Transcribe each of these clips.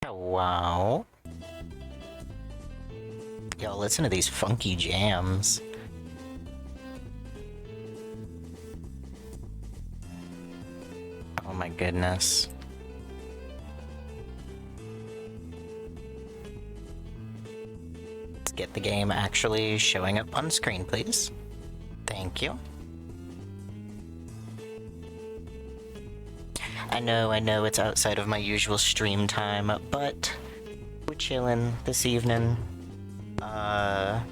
Oh, wow. Yo, listen to these funky jams. Oh my goodness. Let's get the game actually showing up on screen, please. Thank you. I know it's outside of my usual stream time, but we're chilling this evening. And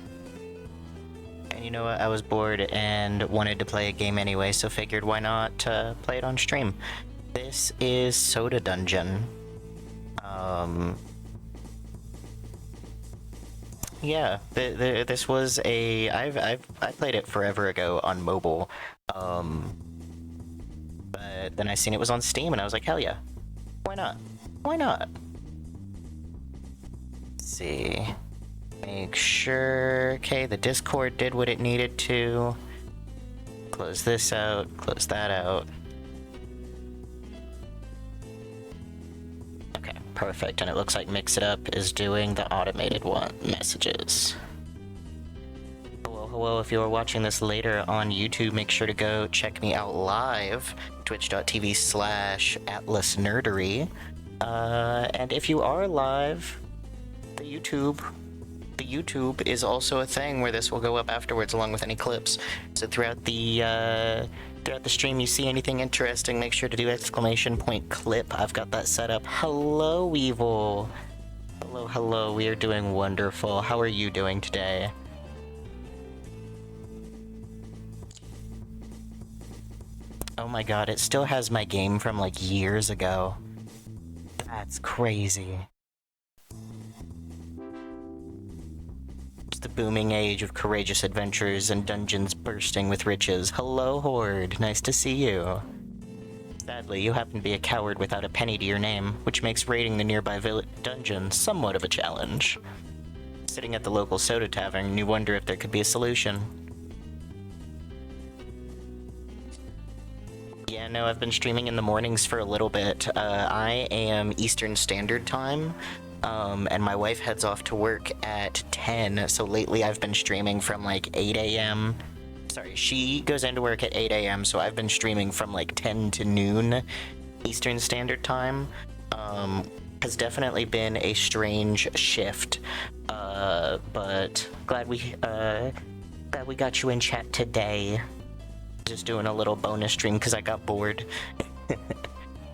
you know what? I was bored and wanted to play a game anyway, so figured why not play it on stream. This is Soda Dungeon. Yeah, this was a I played it forever ago on mobile. But then I seen it was on Steam and I was like, hell yeah. Why not? Why not? Let's see. Make sure... Okay, the Discord did what it needed to. Close this out, close that out. Okay, perfect. And it looks like Mix It Up is doing the automated messages. Hello, if you're watching this later on YouTube, make sure to go check me out live, twitch.tv/Atlasnerdery. And if you are live, the YouTube is also a thing where this will go up afterwards along with any clips. So throughout the stream you see anything interesting, make sure to do !clip. I've got that set up. Hello, Evil. Hello, we are doing wonderful. How are you doing today? Oh my god, it still has my game from like years ago. That's crazy. It's the booming age of courageous adventures and dungeons bursting with riches. Hello, Horde. Nice to see you. Sadly, you happen to be a coward without a penny to your name, which makes raiding the nearby dungeon somewhat of a challenge. Sitting at the local soda tavern, you wonder if there could be a solution. Yeah, no, I've been streaming in the mornings for a little bit. I am Eastern Standard Time, and my wife heads off to work at 10, so lately I've been streaming from like 8 a.m. Sorry, she goes into work at 8 a.m., so I've been streaming from like 10 to noon Eastern Standard Time. Has definitely been a strange shift, but glad we got you in chat today. Just doing a little bonus stream because I got bored.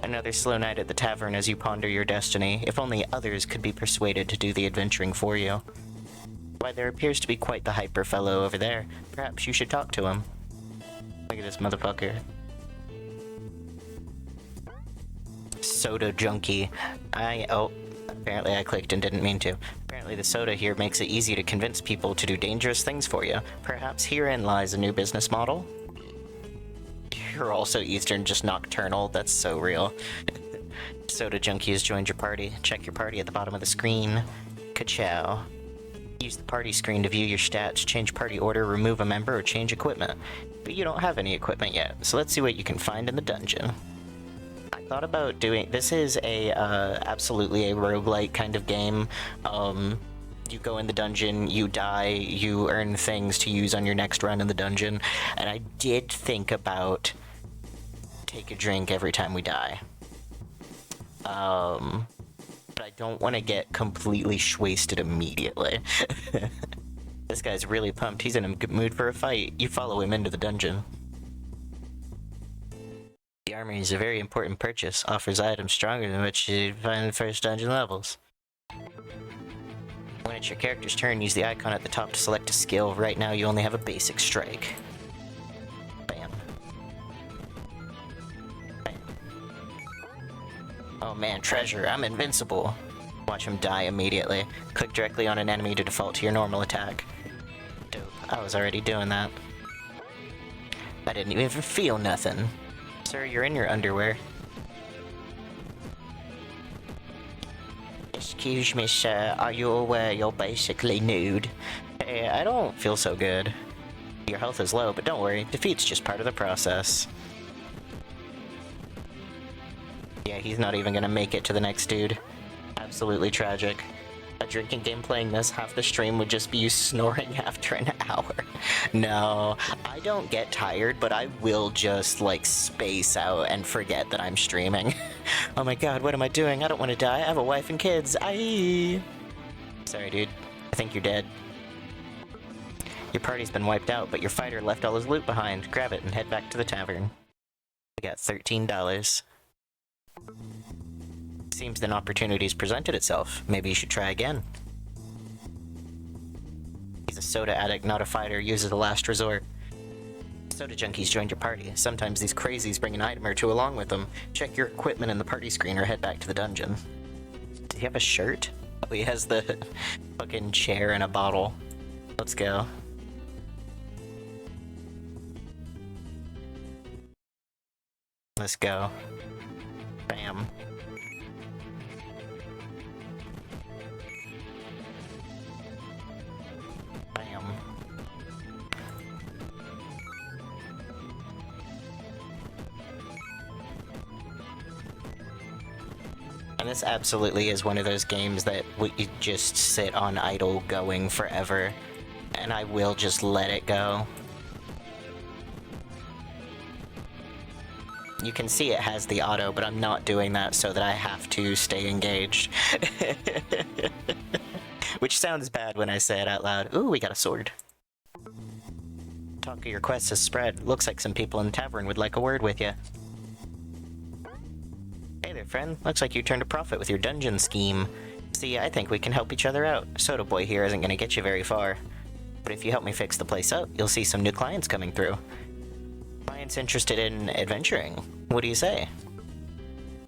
Another slow night at the tavern as you ponder your destiny. If only others could be persuaded to do the adventuring for you. Why, there appears to be quite the hyper fellow over there. Perhaps you should talk to him. Look at this motherfucker. Soda junkie. Apparently I clicked and didn't mean to. Apparently the soda here makes it easy to convince people to do dangerous things for you. Perhaps herein lies a new business model? You're also Eastern, just nocturnal. That's so real. Soda Junkie has joined your party. Check your party at the bottom of the screen. Ka-chow. Use the party screen to view your stats, change party order, remove a member, or change equipment. But you don't have any equipment yet, so let's see what you can find in the dungeon. I thought about doing... This is absolutely a roguelike kind of game. You go in the dungeon, you die, you earn things to use on your next run in the dungeon, and I did think about take a drink every time we die. But I don't want to get completely wasted immediately. This guy's really pumped. He's in a good mood for a fight. You follow him into the dungeon. The armory is a very important purchase. Offers items stronger than what you find in the first dungeon levels. When it's your character's turn, use the icon at the top to select a skill. Right now, you only have a basic strike. Bam. Bam. Oh man, treasure. I'm invincible. Watch him die immediately. Click directly on an enemy to default to your normal attack. Dope. I was already doing that. I didn't even feel nothing. Sir, you're in your underwear. Excuse me, sir, are you aware you're basically nude? Hey, I don't feel so good. Your health is low, but don't worry, defeat's just part of the process. Yeah, he's not even gonna make it to the next dude. Absolutely tragic. A drinking game playing this, half the stream would just be you snoring after an hour. No, I don't get tired, but I will just, like, space out and forget that I'm streaming. Oh my god, what am I doing? I don't want to die. I have a wife and kids. Aye. Sorry, dude. I think you're dead. Your party's been wiped out, but your fighter left all his loot behind. Grab it and head back to the tavern. We got $13. Seems an opportunity's presented itself. Maybe you should try again. He's a soda addict, not a fighter. Uses a last resort. Soda junkies joined your party. Sometimes these crazies bring an item or two along with them. Check your equipment in the party screen or head back to the dungeon. Does he have a shirt? Oh, he has the fucking chair and a bottle. Let's go. Let's go. Bam. Bam. And this absolutely is one of those games that you just sit on idle going forever, and I will just let it go. You can see it has the auto, but I'm not doing that so that I have to stay engaged. Which sounds bad when I say it out loud. Ooh, we got a sword. Talk of your quest has spread. Looks like some people in the tavern would like a word with you. Hey there, friend. Looks like you turned a profit with your dungeon scheme. See, I think we can help each other out. Soda Boy here isn't gonna get you very far. But if you help me fix the place up, you'll see some new clients coming through. Clients interested in adventuring. What do you say?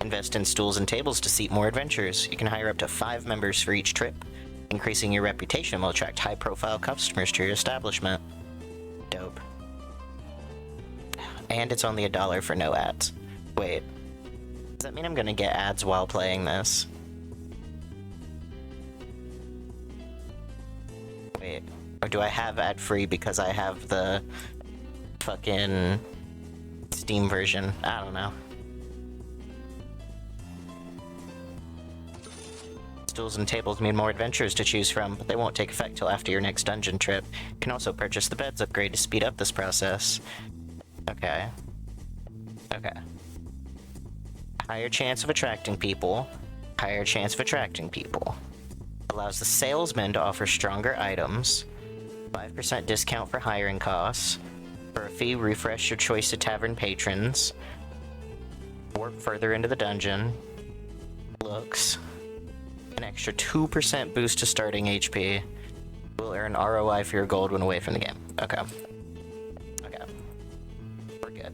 Invest in stools and tables to seat more adventurers. You can hire up to 5 members for each trip. Increasing your reputation will attract high-profile customers to your establishment. Dope. And it's only $1 for no ads. Wait. Does that mean I'm gonna get ads while playing this? Wait. Or do I have ad-free because I have the fucking Steam version? I don't know. Stools and tables mean more adventures to choose from, but they won't take effect till after your next dungeon trip. You can also purchase the beds upgrade to speed up this process. Okay. Okay. Higher chance of attracting people. Higher chance of attracting people. Allows the salesman to offer stronger items. 5% discount for hiring costs. For a fee, refresh your choice of tavern patrons. Warp further into the dungeon. Looks. An extra 2% boost to starting HP. Will earn ROI for your gold when away from the game. Okay. Okay. We're good.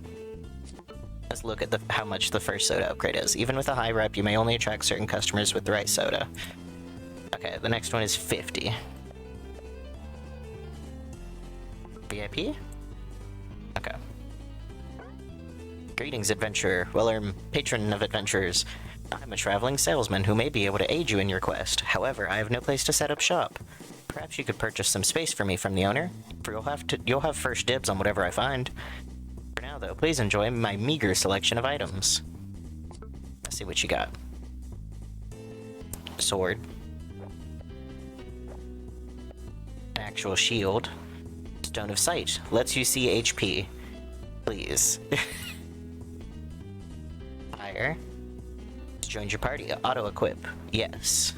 Let's look at how much the first soda upgrade is. Even with a high rep, you may only attract certain customers with the right soda. Okay, the next one is 50. VIP? Okay. Greetings, adventurer. Well, patron of adventurers. I'm a traveling salesman who may be able to aid you in your quest. However, I have no place to set up shop. Perhaps you could purchase some space for me from the owner. For you'll have first dibs on whatever I find. For now, though, please enjoy my meager selection of items. Let's see what you got. Sword. An actual shield. Stone of Sight. Lets you see HP. Please. Fire. Join your party. Auto-equip. Yes.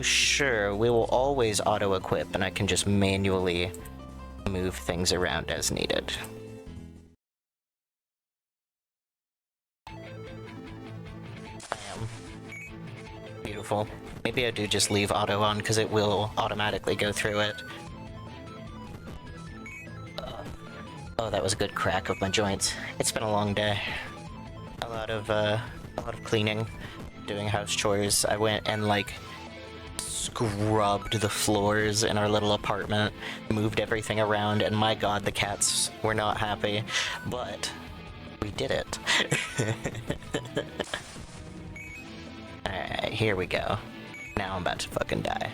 Sure. We will always auto-equip, and I can just manually move things around as needed. Beautiful. Maybe I do just leave auto on, because it will automatically go through it. Oh, that was a good crack of my joints. It's been a long day. A lot of cleaning, doing house chores. I went and, like, scrubbed the floors in our little apartment, moved everything around, and my god, the cats were not happy. But we did it. Alright, here we go. Now I'm about to fucking die.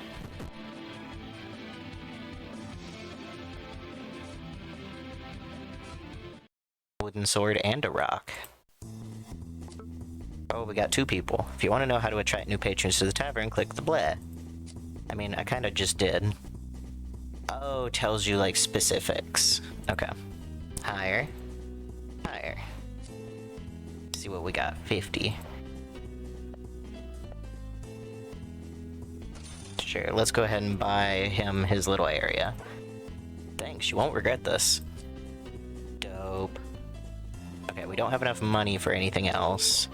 Wooden sword and a rock. Oh, we got 2 people. If you want to know how to attract new patrons to the tavern, click the bleh. I mean, I kind of just did. Oh, tells you, like, specifics. Okay. Higher. Higher. Let's see what we got. 50. Sure, let's go ahead and buy him his little area. Thanks, you won't regret this. Dope. Okay, we don't have enough money for anything else.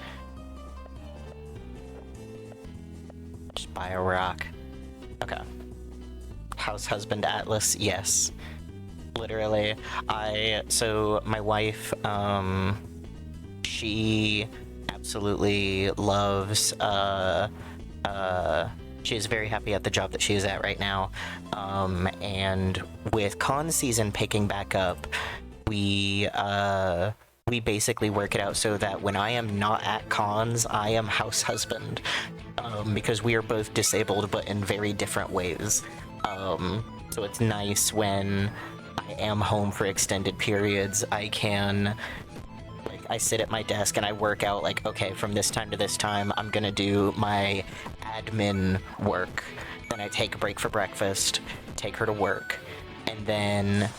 Just buy a rock. Okay. House husband Atlas, yes. Literally. So my wife, she absolutely loves, she is very happy at the job that she is at right now. And with con season picking back up, we basically work it out so that when I am not at cons, I am house husband. Because we are both disabled, but in very different ways. So it's nice when I am home for extended periods, I can, like, I sit at my desk and I work out, like, okay, from this time to this time, I'm gonna do my admin work. Then I take a break for breakfast, take her to work, and then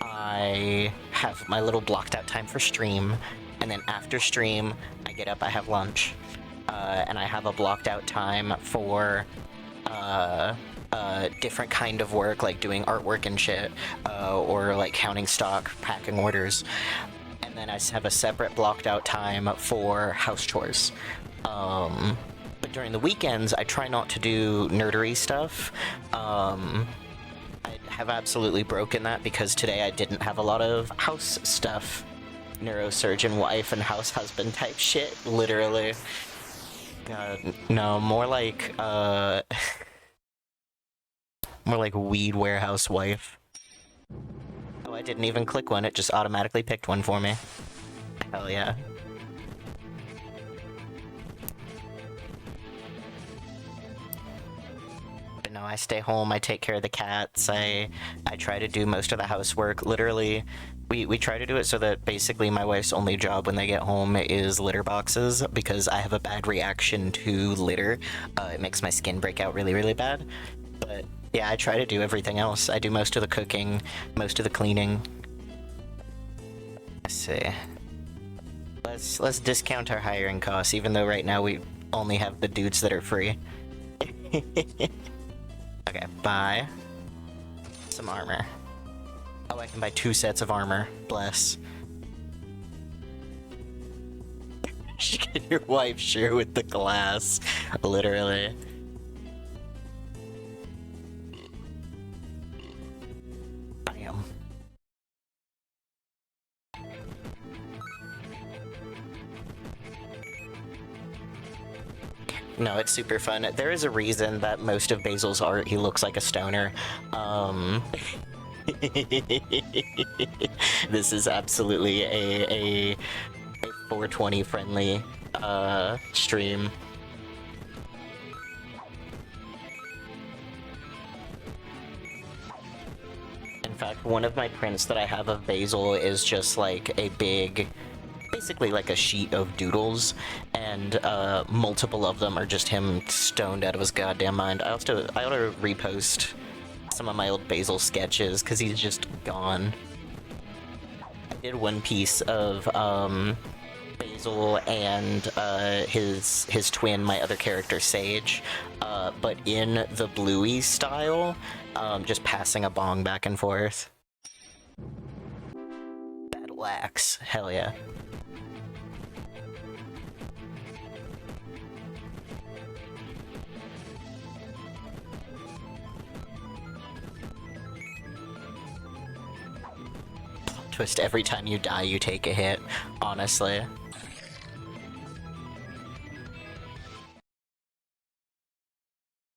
I have my little blocked out time for stream, and then after stream, I get up, I have lunch, and I have a blocked out time for, different kind of work, like doing artwork and shit, or like counting stock, packing orders. And then I have a separate blocked out time for house chores. But during the weekends, I try not to do nerdery stuff. I have absolutely broken that because today I didn't have a lot of house stuff. Neurosurgeon wife and house husband type shit, literally. God, no, more like, more like weed warehouse wife. Oh, I didn't even click one, it just automatically picked one for me. Hell yeah. But no, I stay home, I take care of the cats, I try to do most of the housework. Literally, we try to do it so that basically my wife's only job when they get home is litter boxes, because I have a bad reaction to litter. It makes my skin break out really, really bad. But yeah, I try to do everything else. I do most of the cooking, most of the cleaning. Let's see. Let's discount our hiring costs, even though right now we only have the dudes that are free. Okay, buy some armor. Oh, I can buy 2 sets of armor. Bless. Get your wife sure with the glass. Literally. Bam. No, it's super fun. There is a reason that most of Basil's art, he looks like a stoner. This is absolutely a 420 friendly stream. In fact, one of my prints that I have of Basil is just like a big, basically like a sheet of doodles, and multiple of them are just him stoned out of his goddamn mind. I ought to repost some of my old Basil sketches, because he's just gone. I did one piece of Basil and his twin, my other character Sage, but in the Bluey style, just passing a bong back and forth. Battle axe, hell yeah. Twist, every time you die, you take a hit, honestly.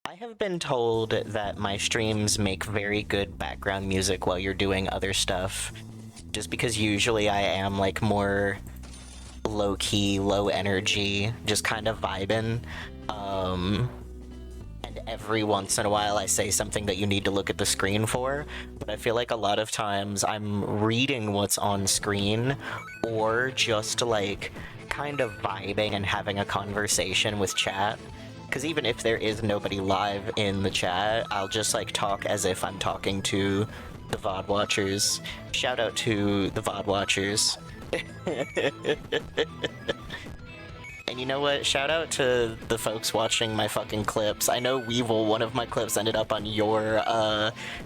I have been told that my streams make very good background music while you're doing other stuff, just because usually I am, like, more low-key, low-energy, just kind of vibing, and every once in a while I say something that you need to look at the screen for, but I feel like a lot of times I'm reading what's on screen, or just, like, kind of vibing and having a conversation with chat. Because even if there is nobody live in the chat, I'll just like talk as if I'm talking to the VOD watchers. Shout out to the VOD watchers. And you know what? Shout out to the folks watching my fucking clips. I know Weevil, one of my clips ended up on your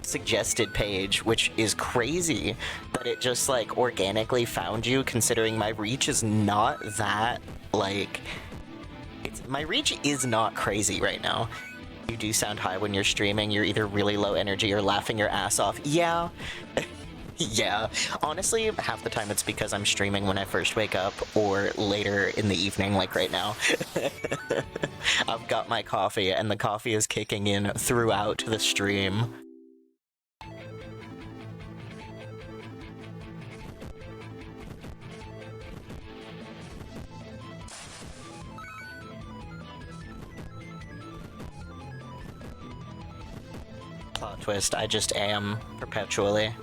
suggested page, which is crazy that it just like organically found you, considering my reach is not that like... my reach is not crazy right now. You do sound high when you're streaming. You're either really low energy or laughing your ass off. Yeah. Yeah. Honestly, half the time it's because I'm streaming when I first wake up or later in the evening, like right now. I've got my coffee and the coffee is kicking in throughout the stream. Plot twist, I just am perpetually.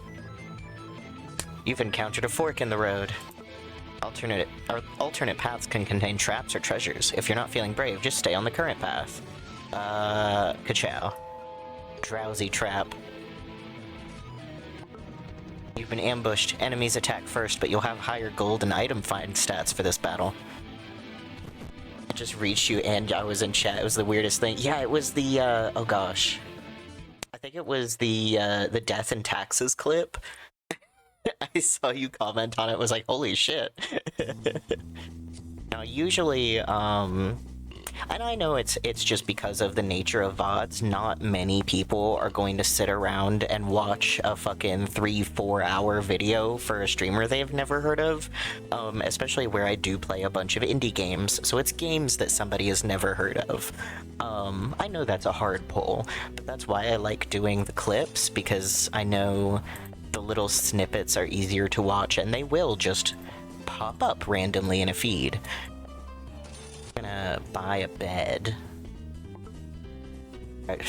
You've encountered a fork in the road. Alternate paths can contain traps or treasures. If you're not feeling brave, just stay on the current path. Ka-chow. Drowsy trap. You've been ambushed. Enemies attack first, but you'll have higher gold and item find stats for this battle. It just reached you and I was in chat. It was the weirdest thing. Yeah, it was the, oh gosh. I think it was the death and taxes clip. I saw you comment on it, was like, holy shit. Now, usually, and I know it's just because of the nature of VODs, not many people are going to sit around and watch a fucking 3-4 hour video for a streamer they've never heard of, especially where I do play a bunch of indie games, so it's games that somebody has never heard of. I know that's a hard pull, but that's why I like doing the clips, because I know the little snippets are easier to watch, and they will just pop up randomly in a feed. I'm gonna buy a bed.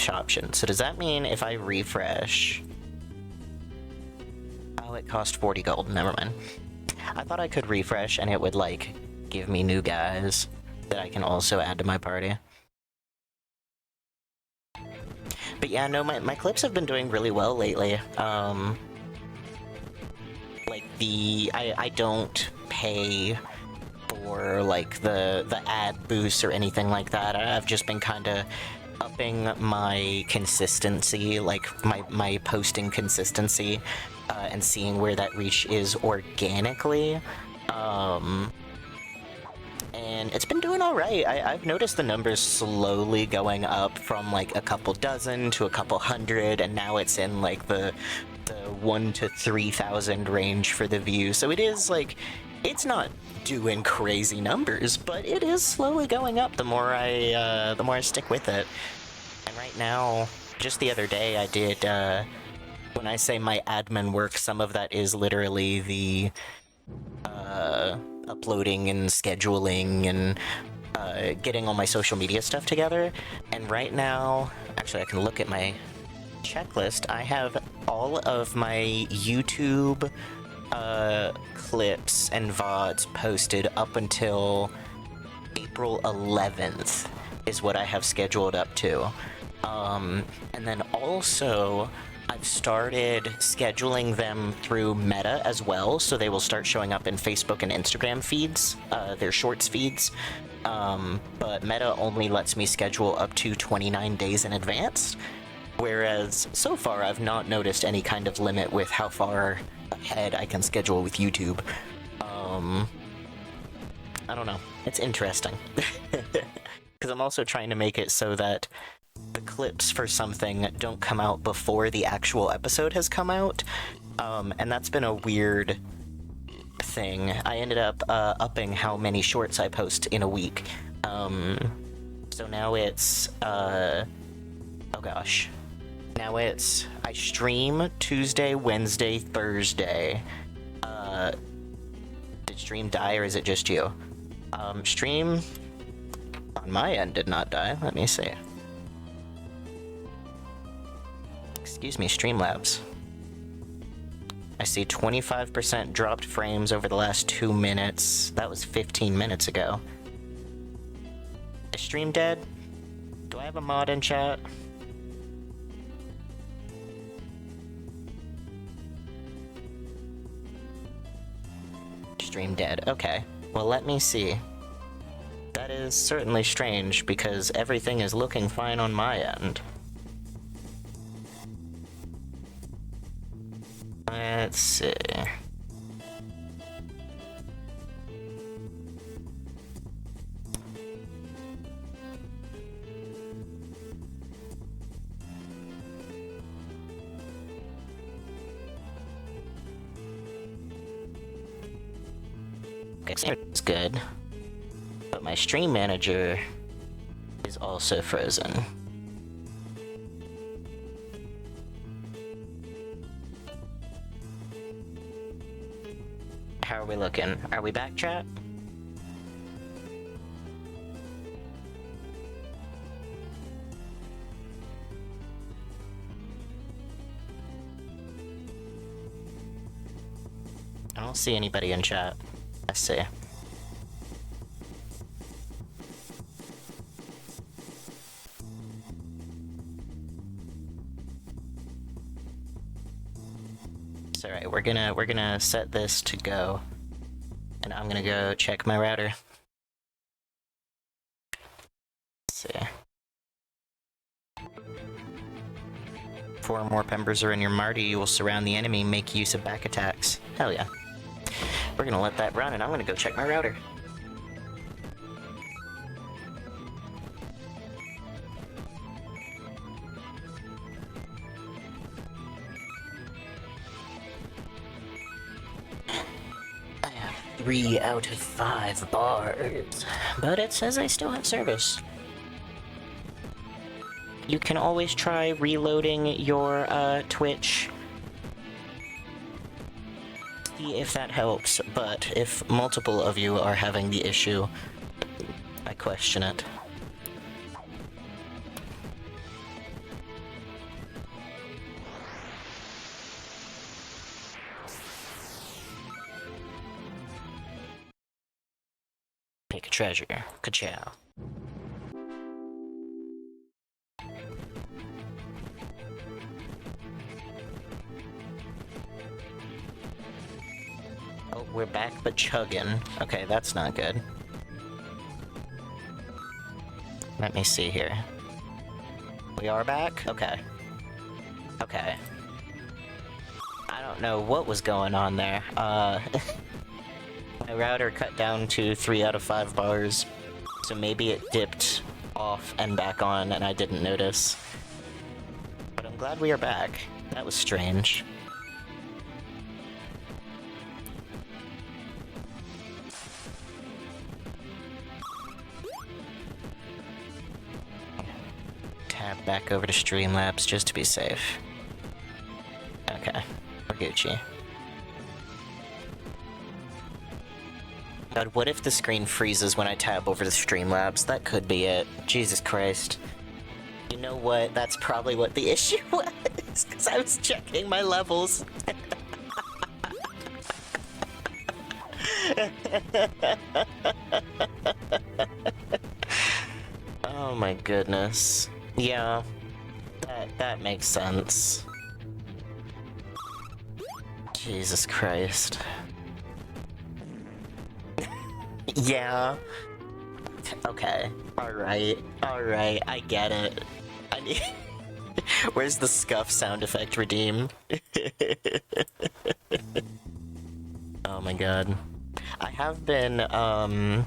Option. So does that mean if I refresh... Oh, it cost 40 gold. Never mind. I thought I could refresh and it would, like, give me new guys that I can also add to my party. But yeah, no, my clips have been doing really well lately. Like, I don't pay for, like, the ad boosts or anything like that. I've just been kind of upping my consistency, like, my posting consistency, and seeing where that reach is organically. And it's been doing alright. I've noticed the numbers slowly going up from, like, a couple dozen to a couple hundred, and now it's in, like, the 1,000 to 3,000 range for the view. So it is, like, it's not doing crazy numbers, but it is slowly going up the more I stick with it. And right now, just the other day, I did, when I say my admin work, some of that is literally the, uploading and scheduling and, getting all my social media stuff together. And right now, actually I can look at my checklist. I have all of my YouTube clips and VODs posted up until April 11th is what I have scheduled up to. And then also I've started scheduling them through Meta as well, so they will start showing up in Facebook and Instagram feeds, their shorts feeds. But Meta only lets me schedule up to 29 days in advance. Whereas, so far, I've not noticed any kind of limit with how far ahead I can schedule with YouTube. I don't know. It's interesting. Because I'm also trying to make it so that the clips for something don't come out before the actual episode has come out. And that's been a weird thing. I ended up upping how many shorts I post in a week. So now it's... oh gosh. Now it's, I stream Tuesday, Wednesday, Thursday. Did stream die or is it just you? Stream on my end did not die. Let me see. Excuse me, Streamlabs. I see 25% dropped frames over the last 2 minutes. That was 15 minutes ago. Is stream dead? Do I have a mod in chat? Stream dead. Okay. Well, let me see. That is certainly strange, because everything is looking fine on my end. Let's see. Okay, it's good. But my stream manager is also frozen. How are we looking? Are we back, chat? I don't see anybody in chat. I see. It's alright, we're gonna set this to go. And I'm gonna go check my router. Let's see. 4 more members are in your Marty, you will surround the enemy, make use of back attacks. Hell yeah. We're gonna let that run, and I'm gonna go check my router. I have 3 out of 5 bars, but it says I still have service. You can always try reloading your Twitch. See if that helps, but if multiple of you are having the issue, I question it. Pick a treasure. Ka-chow. Oh, we're back but chugging. Okay, that's not good. Let me see here. We are back? Okay. Okay. I don't know what was going on there. My router cut down to 3 out of 5 bars, so maybe it dipped off and back on and I didn't notice. But I'm glad we are back. That was strange. Tab back over to Streamlabs just to be safe. Okay, we're Gucci. God, what if the screen freezes when I tab over to Streamlabs? That could be it. Jesus Christ. You know what? That's probably what the issue was, because I was checking my levels. Oh my goodness. Yeah, that makes sense. Jesus Christ. Yeah. Okay. Alright, I get it. I need... Where's the scuff sound effect redeem? Oh my god. I have been, I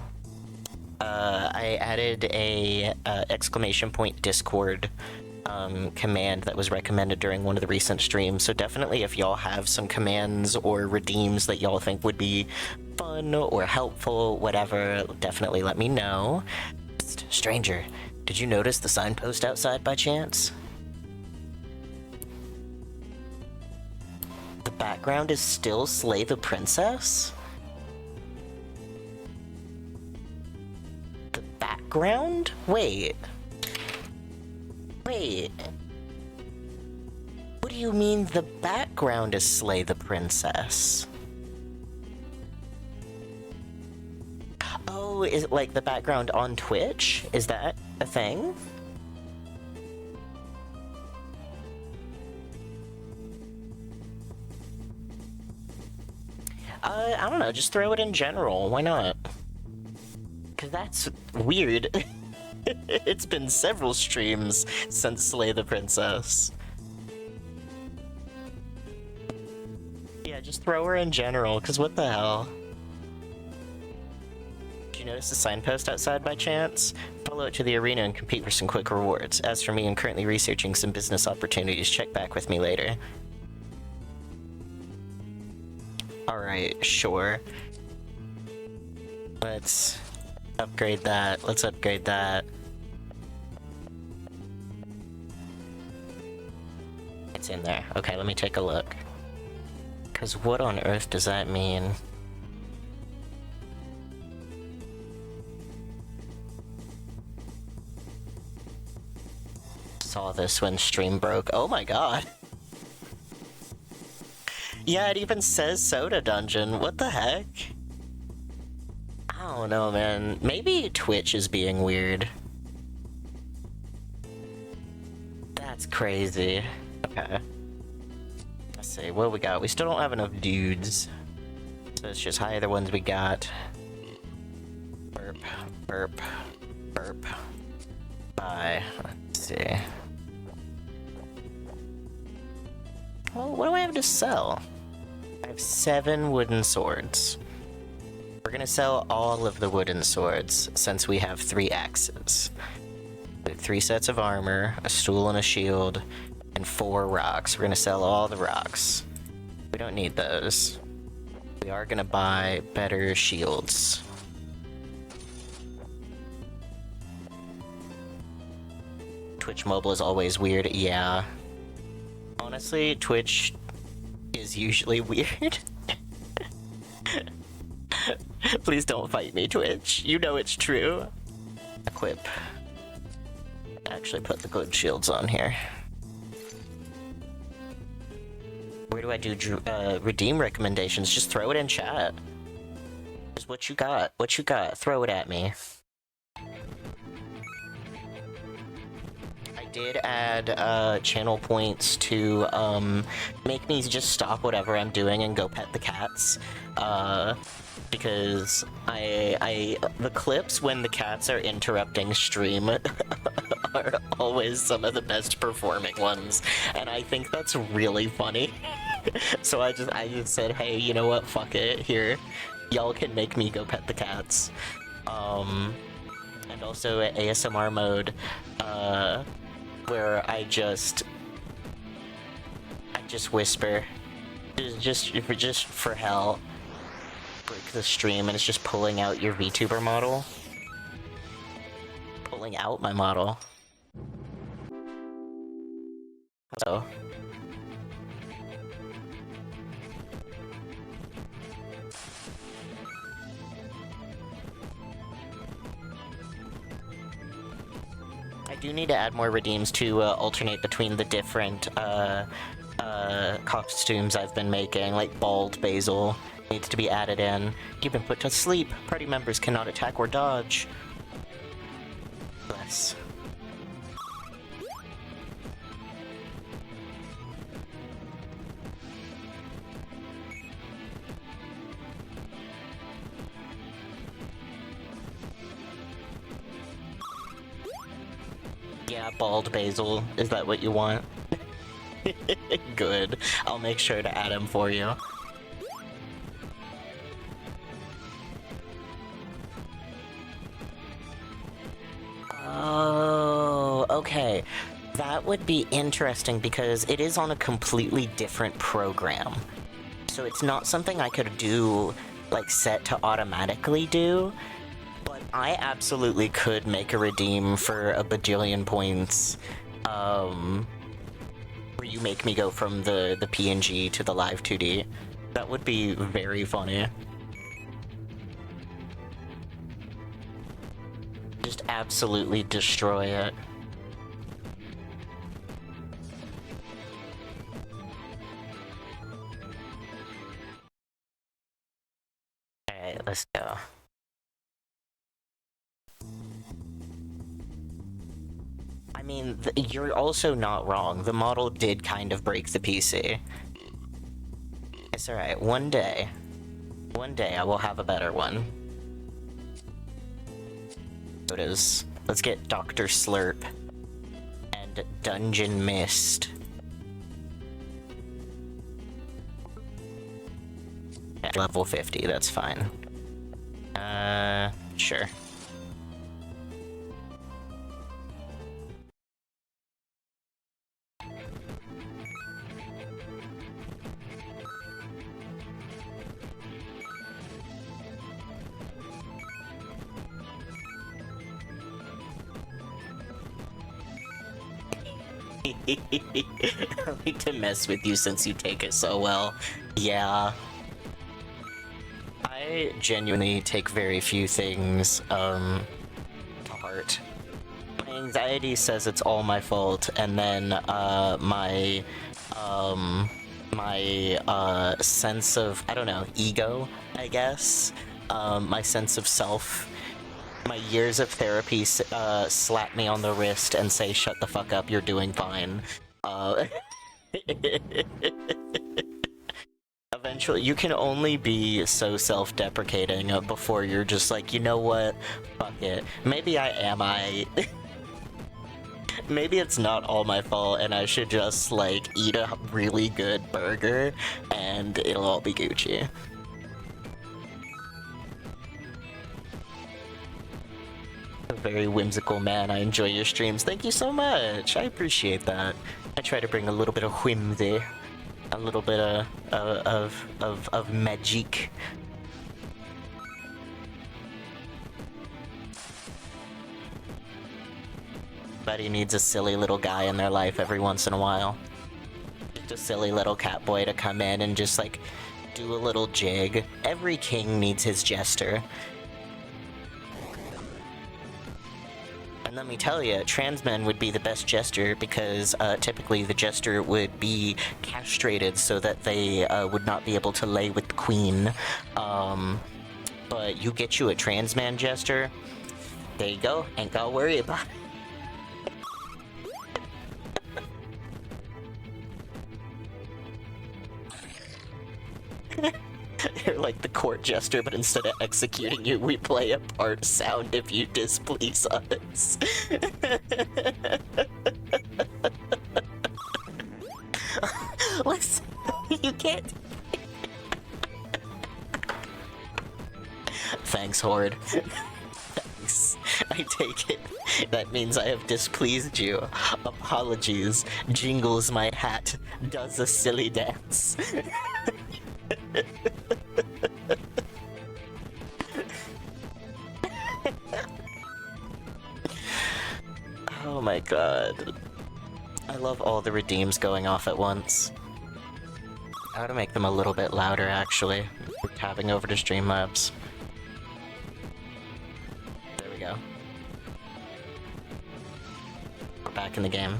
added a exclamation point Discord command that was recommended during one of the recent streams, so definitely if y'all have some commands or redeems that y'all think would be fun or helpful, whatever, definitely let me know. Psst, stranger, did you notice the signpost outside by chance? The background is still Slay the Princess? The background? Wait. Wait. What do you mean the background is Slay the Princess? Oh, is it like the background on Twitch? Is that a thing? I don't know, just throw it in general, why not? Cause that's weird. It's been several streams since Slay the Princess. Yeah, just throw her in general, cause what the hell? Did you notice the signpost outside by chance? Follow it to the arena and compete for some quick rewards. As for me, I'm currently researching some business opportunities. Check back with me later. Alright, sure. Let's upgrade that. Let's upgrade that. It's in there. Okay, let me take a look. Because what on earth does that mean? Saw this when stream broke. Oh my god. Yeah, it even says Soda Dungeon. What the heck? I don't know, man. Maybe Twitch is being weird. That's crazy. Okay. Let's see, what do we got? We still don't have enough dudes. So let's just hire the ones we got. Burp, burp, burp. Bye. Let's see. Well, what do I have to sell? I have 7 wooden swords. We're gonna sell all of the wooden swords since we have 3 axes. We have 3 sets of armor, a stool and a shield, and 4 rocks. We're gonna sell all the rocks. We don't need those. We are gonna buy better shields. Twitch mobile is always weird, yeah. Honestly, Twitch is usually weird. Please don't fight me, Twitch. You know it's true. Equip. Actually put the good shields on here. Where do I do redeem recommendations? Just throw it in chat. Just what you got. What you got. Throw it at me. I did add channel points to make me just stop whatever I'm doing and go pet the cats. Because the clips when the cats are interrupting stream are always some of the best performing ones, and I think that's really funny. So I just said, hey, you know what, fuck it, here, y'all can make me go pet the cats. And also ASMR mode, where I just whisper, just for hell. Break the stream, and it's just pulling out your VTuber model. Pulling out my model. So. I do need to add more redeems to alternate between the different costumes I've been making, like Bald Basil needs to be added in. You've been put to sleep. Party members cannot attack or dodge. Bless. Yeah, Bald Basil. Is that what you want? Good. I'll make sure to add him for you. Oh, okay. That would be interesting because it is on a completely different program. So it's not something I could do, like, set to automatically do. But I absolutely could make a redeem for a bajillion points, where you make me go from the PNG to the live 2D. That would be very funny. Just absolutely destroy it. let's go. I mean, you're also not wrong. The model did kind of break the PC. It's alright. One day I will have a better one. So it is. Let's get Dr. Slurp and Dungeon Mist. At level 50, that's fine. Sure. I like to mess with you since you take it so well. Yeah. I genuinely take very few things, to heart. My anxiety says it's all my fault, and then, my sense of, I don't know, ego, I guess? My sense of self. My years of therapy slap me on the wrist and say, shut the fuck up, you're doing fine. Eventually, you can only be so self-deprecating before you're just like, you know what, fuck it. Maybe maybe it's not all my fault and I should just, like, eat a really good burger and it'll all be Gucci. A very whimsical man. I enjoy your streams. Thank you so much. I appreciate that. I try to bring a little bit of whimsy, a little bit of magic. Everybody needs a silly little guy in their life every once in a while. Just a silly little cat boy to come in and just, like, do a little jig. Every king needs his jester. And let me tell you, trans men would be the best jester because typically the jester would be castrated so that they would not be able to lay with the queen. But you get you a trans man jester, there you go, ain't gotta worry about it. You're like the court jester, but instead of executing you, we play a part sound if you displease us. Listen, you can't. Thanks, Horde. Thanks. I take it. That means I have displeased you. Apologies. Jingles my hat. Does a silly dance. Oh my god. I love all the redeems going off at once. I ought to make them a little bit louder, actually. We're tabbing over to Streamlabs. There we go. We're back in the game.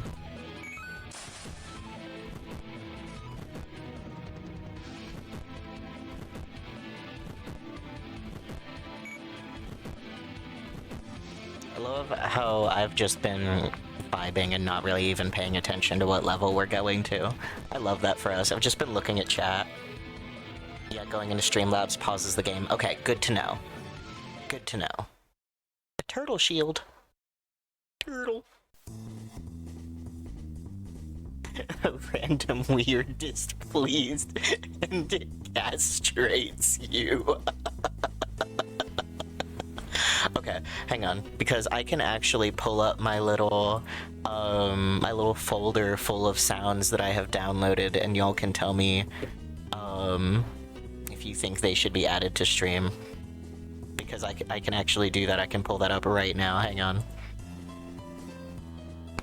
I love how I've just been vibing and not really even paying attention to what level we're going to. I love that for us. I've just been looking at chat. Yeah, going into Streamlabs pauses the game. Okay, good to know. Good to know. A turtle shield. Turtle. A random weird displeased and it castrates you. Okay, hang on, because I can actually pull up my little folder full of sounds that I have downloaded, and y'all can tell me, if you think they should be added to stream. Because I can actually do that. I can pull that up right now. Hang on.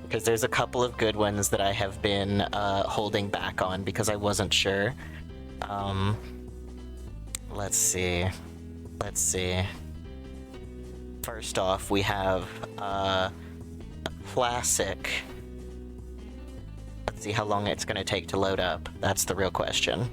Because there's a couple of good ones that I have been holding back on because I wasn't sure. Let's see. Let's see. First off, we have a classic. Let's see how long it's going to take to load up. That's the real question.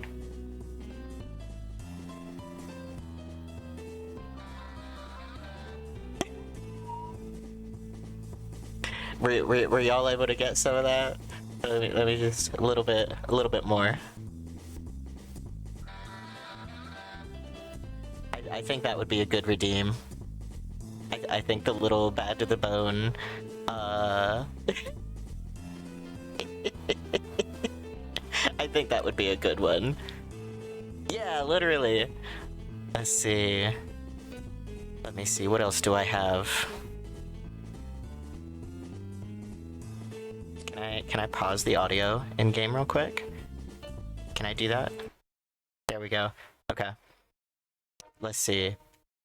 Were y'all able to get some of that? Let me just a little bit more. I think that would be a good redeem. I think the little bad to the bone. I think that would be a good one. Yeah, literally. Let's see. Let me see. What else do I have? Can I pause the audio in game real quick? Can I do that? There we go. Okay. Let's see.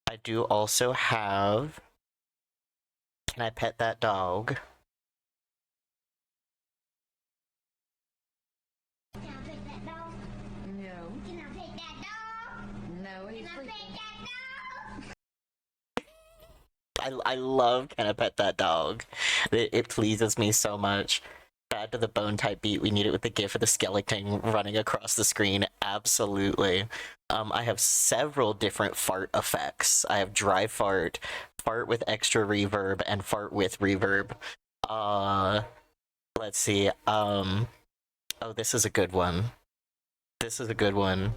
I do also have... Can I pet that dog? Can I pet that dog? No. Can I pet that dog? No. Can I pet that dog? I love Can I Pet That Dog. It pleases me so much. Bad to the bone type beat. We need it with the gif of the skeleton running across the screen. Absolutely. I have several different fart effects. I have dry fart, fart with extra reverb, and fart with reverb. Let's see. Oh, this is a good one. This is a good one.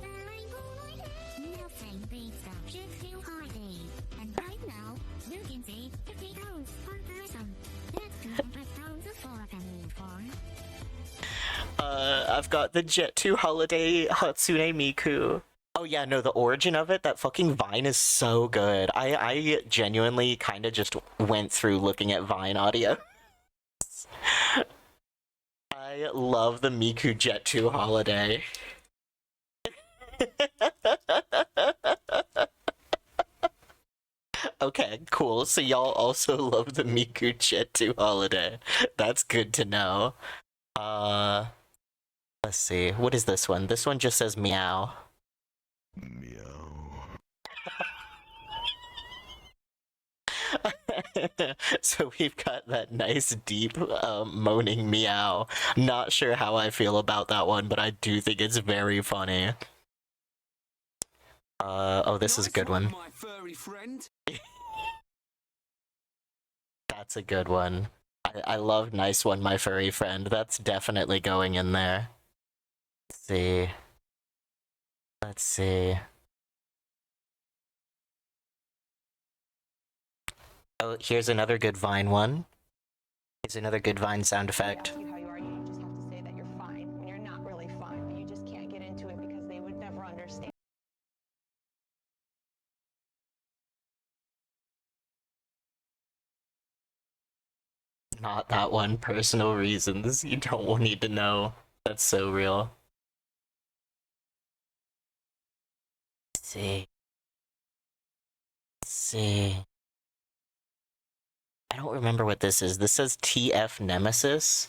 I've got the Jet 2 Holiday Hatsune Miku. Oh yeah, no, the origin of it, that fucking Vine is so good. I genuinely kind of just went through looking at Vine audio. I love the Miku Jet 2 Holiday. Okay, cool. So y'all also love the Miku Jet 2 Holiday. That's good to know. Let's see. What is this one? This one just says meow. Meow. So we've got that nice deep moaning meow. Not sure how I feel about that one, but I do think it's very funny. Oh, this is a good one. My furry friend. That's a good one. I love nice one, my furry friend. That's definitely going in there. Let's see. Let's see. Oh, here's another good Vine one. Here's another good Vine sound effect. Ask you how you are, you just have to say that you're fine when you're not really fine, but you just can't get into it because they would never understand. Not that one. Personal reasons. You don't need to know. That's so real. Let's see. Let's see. I don't remember what this is. This says TF Nemesis.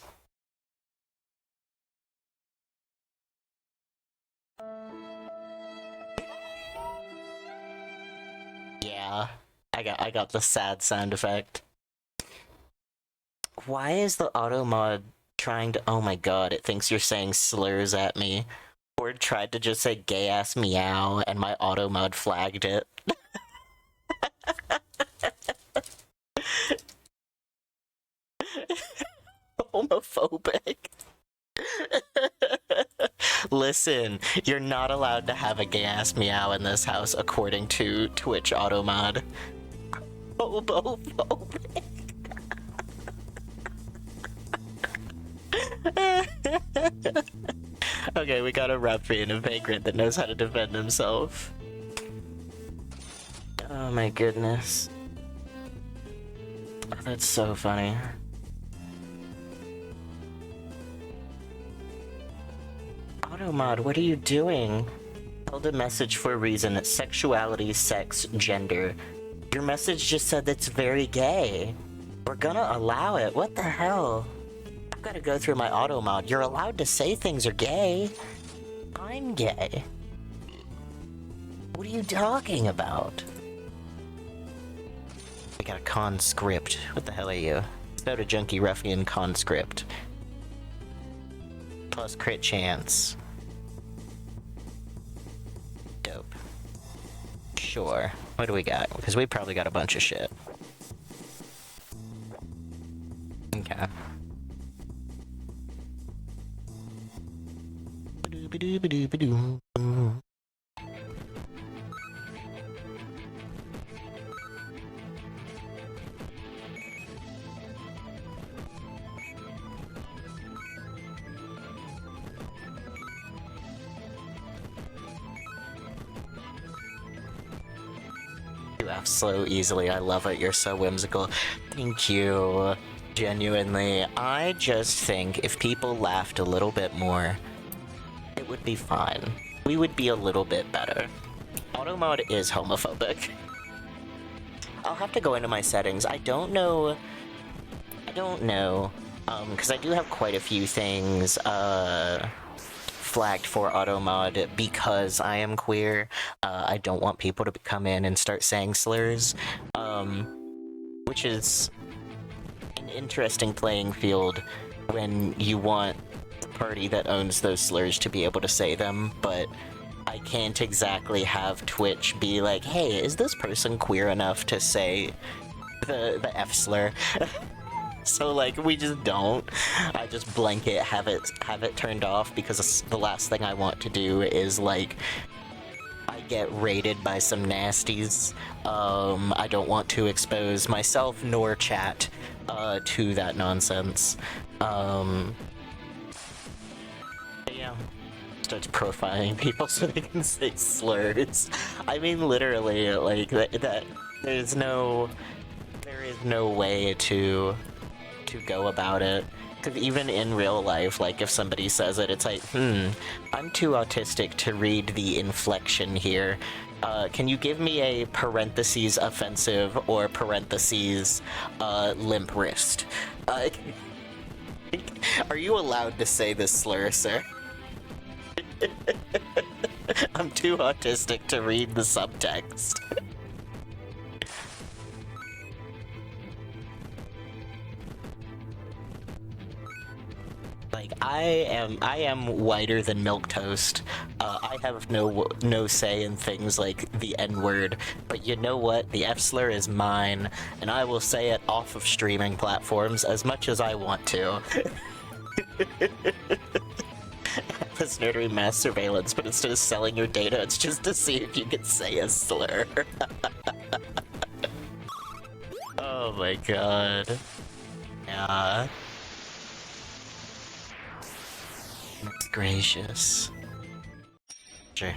Yeah. I got the sad sound effect. Why is the auto mod trying to... Oh my god, it thinks you're saying slurs at me. Or tried to just say gay-ass meow, and my auto mod flagged it. Homophobic. Listen, you're not allowed to have a gay-ass meow in this house, according to Twitch auto mod. Homophobic. Okay, we got a ruffian and a vagrant that knows how to defend himself. Oh my goodness. Oh, that's so funny. Automod, what are you doing? Held a message for a reason. It's sexuality, sex, gender. Your message just said that's very gay. We're gonna allow it. What the hell? I've gotta go through my auto mod. You're allowed to say things are gay. I'm gay. What are you talking about? We got a conscript. What the hell are you? Soda Junkie Ruffian conscript. Plus crit chance. Dope. Sure. What do we got? Because we probably got a bunch of shit. Okay. Ba-doo-ba-doo-ba-doo-ba-doo. You laugh so easily. I love it. You're so whimsical. Thank you. Genuinely. I just think if people laughed a little bit more, it would be fine. We would be a little bit better. Automod is homophobic. I'll have to go into my settings. I don't know, because I do have quite a few things, flagged for automod because I am queer. I don't want people to come in and start saying slurs, which is an interesting playing field when you want the party that owns those slurs to be able to say them, but I can't exactly have Twitch be like, hey, is this person queer enough to say the F slur? So like we just don't. I just blanket have it turned off because the last thing I want to do is like I get raided by some nasties. I don't want to expose myself nor chat to that nonsense. But yeah. Starts profiling people so they can say slurs. I mean literally like that there is no way to go about it. Because even in real life, like, if somebody says it, it's like, I'm too autistic to read the inflection here. Can you give me a parentheses offensive or parentheses limp wrist? Are you allowed to say this slur, sir? I'm too autistic to read the subtext. Like, I am whiter than milk toast. I have no say in things like the N-word, but you know what? The F-slur is mine, and I will say it off of streaming platforms as much as I want to. Atlasnerdery mass surveillance, but instead of selling your data, it's just to see if you can say a slur. Oh my god. Yeah. That's gracious. Sure.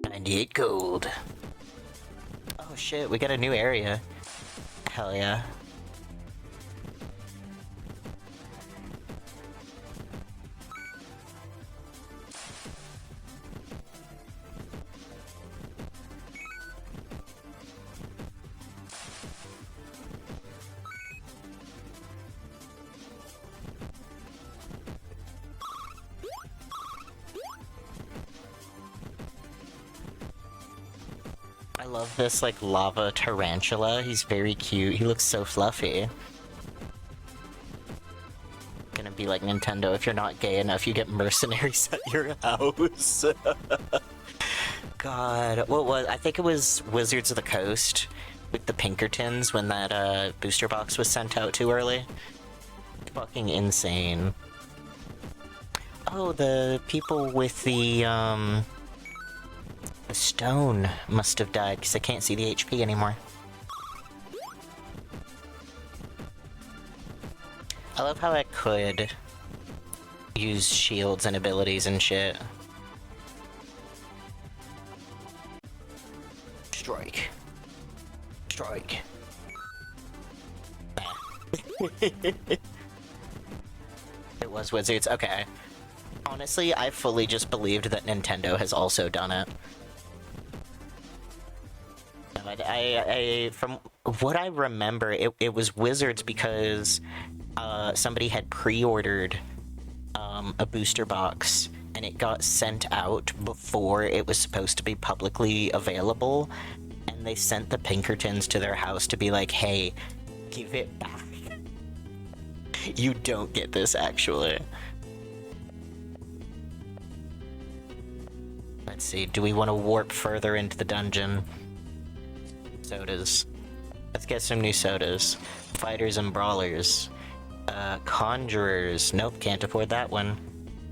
98 gold. Oh shit, we got a new area. Hell yeah. I love this, like, lava tarantula. He's very cute. He looks so fluffy. Gonna be like Nintendo, if you're not gay enough, you get mercenaries at your house. God, what was... I think it was Wizards of the Coast with the Pinkertons when that, booster box was sent out too early. Fucking insane. Oh, the people with the stone must have died because I can't see the HP anymore. I love how I could use shields and abilities and shit. Strike. Strike. It was Wizards, okay. Honestly, I fully just believed that Nintendo has also done it. I from what I remember, it was Wizards because somebody had pre-ordered a booster box and it got sent out before it was supposed to be publicly available, and they sent the Pinkertons to their house to be like, hey, give it back. You don't get this, actually. Let's see, do we want to warp further into the dungeon? Sodas. Let's get some new sodas. Fighters and brawlers. Conjurers. Nope, can't afford that one.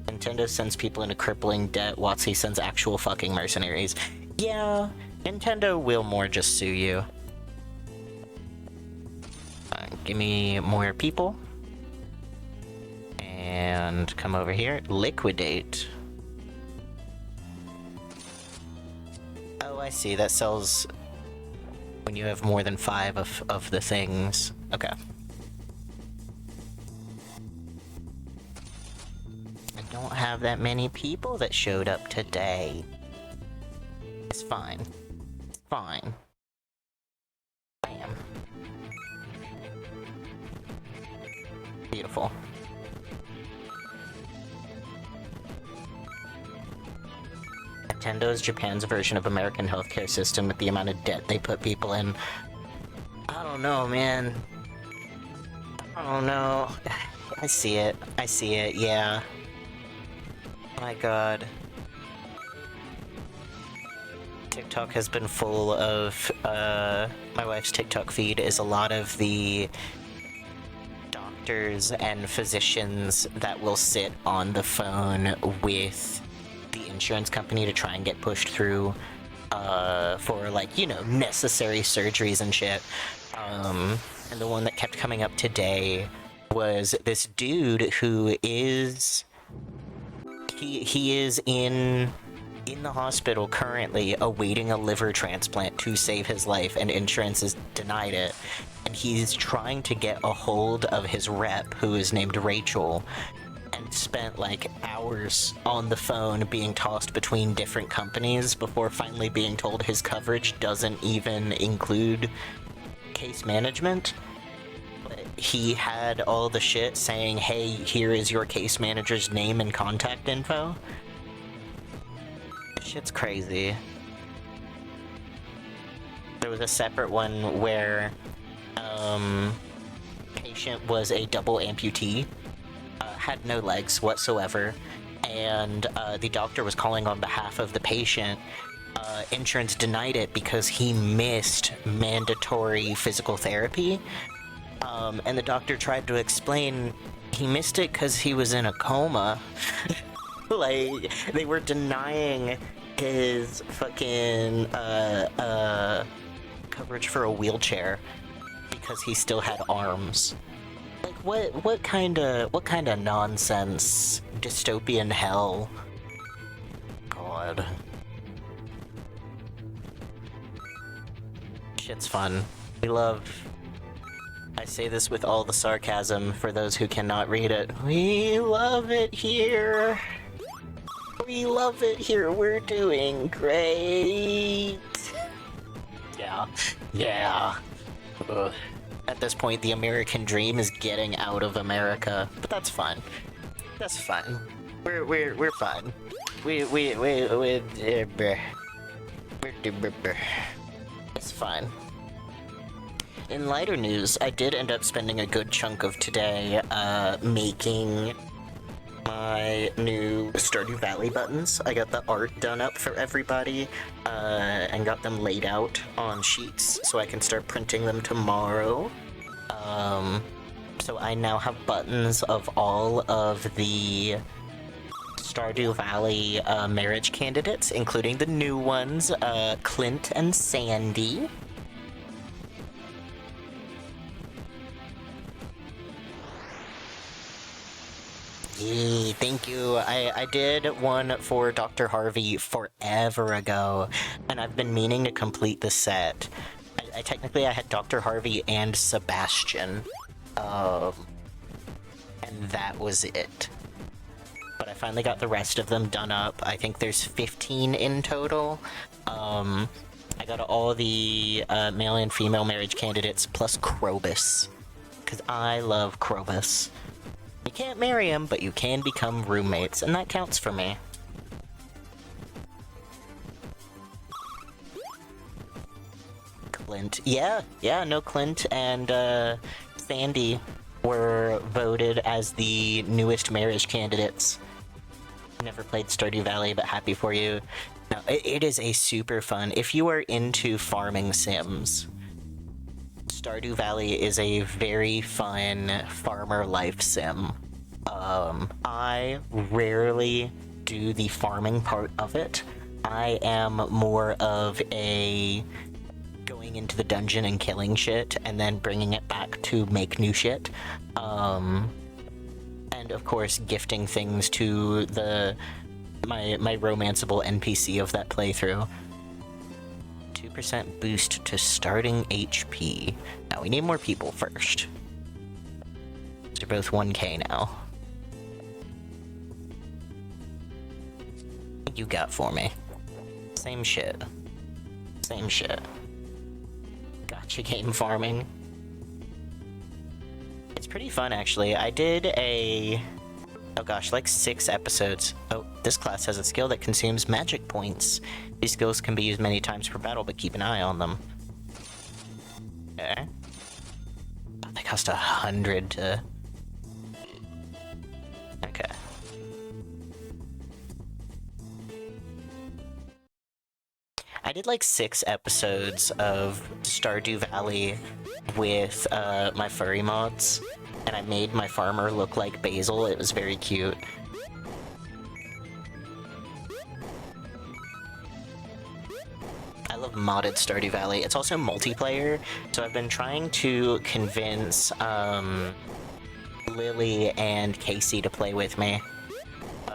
Nintendo sends people into crippling debt. WotC sends actual fucking mercenaries. Yeah, Nintendo will more just sue you. Give me more people. And come over here. Liquidate. Oh, I see. That sells when you have more than 5 of the things. Okay. I don't have that many people that showed up today. It's fine. It's fine. Bam. Beautiful. Nintendo is Japan's version of American healthcare system with the amount of debt they put people in. I don't know, man. I don't know. I see it. I see it, yeah. My god. TikTok has been full of, my wife's TikTok feed is a lot of the doctors and physicians that will sit on the phone with the insurance company to try and get pushed through, for, like, you know, necessary surgeries and shit. And the one that kept coming up today was this dude who is... He is in the hospital currently awaiting a liver transplant to save his life, and insurance has denied it. And he's trying to get a hold of his rep, who is named Rachel, and spent like hours on the phone being tossed between different companies before finally being told his coverage doesn't even include case management. He had all the shit saying, hey, here is your case manager's name and contact info. Shit's crazy. There was a separate one where, patient was a double amputee, had no legs whatsoever, and the doctor was calling on behalf of the patient. Insurance denied it because he missed mandatory physical therapy. And the doctor tried to explain he missed it because he was in a coma. Like, they were denying his fucking, coverage for a wheelchair because he still had arms. Like, what kind of nonsense? Dystopian hell? God. Shit's fun. We love... I say this with all the sarcasm for those who cannot read it. We love it here. We love it here. We're doing great. Yeah. Yeah. Ugh. At this point, the American dream is getting out of America, but that's fine. That's fine. We're fine. It's fine. In lighter news, I did end up spending a good chunk of today, making my new Stardew Valley buttons. I got the art done up for everybody, and got them laid out on sheets so I can start printing them tomorrow. So I now have buttons of all of the Stardew Valley, marriage candidates, including the new ones, Clint and Sandy. Yay, thank you. I did one for Dr. Harvey forever ago, and I've been meaning to complete the set. I technically had Dr. Harvey and Sebastian, and that was it. But I finally got the rest of them done up. I think there's 15 in total. I got all the male and female marriage candidates plus Krobus, because I love Krobus. You can't marry him, but you can become roommates, and that counts for me. Clint. Yeah, no, Clint and Sandy were voted as the newest marriage candidates. Never played Stardew Valley, but happy for you. No, it is a super fun... If you are into farming sims, Stardew Valley is a very fun farmer life sim. I rarely do the farming part of it. I am more of a going into the dungeon and killing shit and then bringing it back to make new shit. And of course gifting things to my romanceable NPC of that playthrough. 2% boost to starting HP. Now we need more people first. They're both 1k now. What you got for me? Same shit. Same shit. Gotcha game farming. It's pretty fun actually. I did oh gosh, like 6 episodes. Oh, this class has a skill that consumes magic points. These skills can be used many times per battle, but keep an eye on them. Okay. Oh, they cost 100 to... Okay. I did like 6 episodes of Stardew Valley with my furry mods, and I made my farmer look like Basil. It was very cute. I love modded Stardew Valley. It's also multiplayer, so I've been trying to convince Lily and Casey to play with me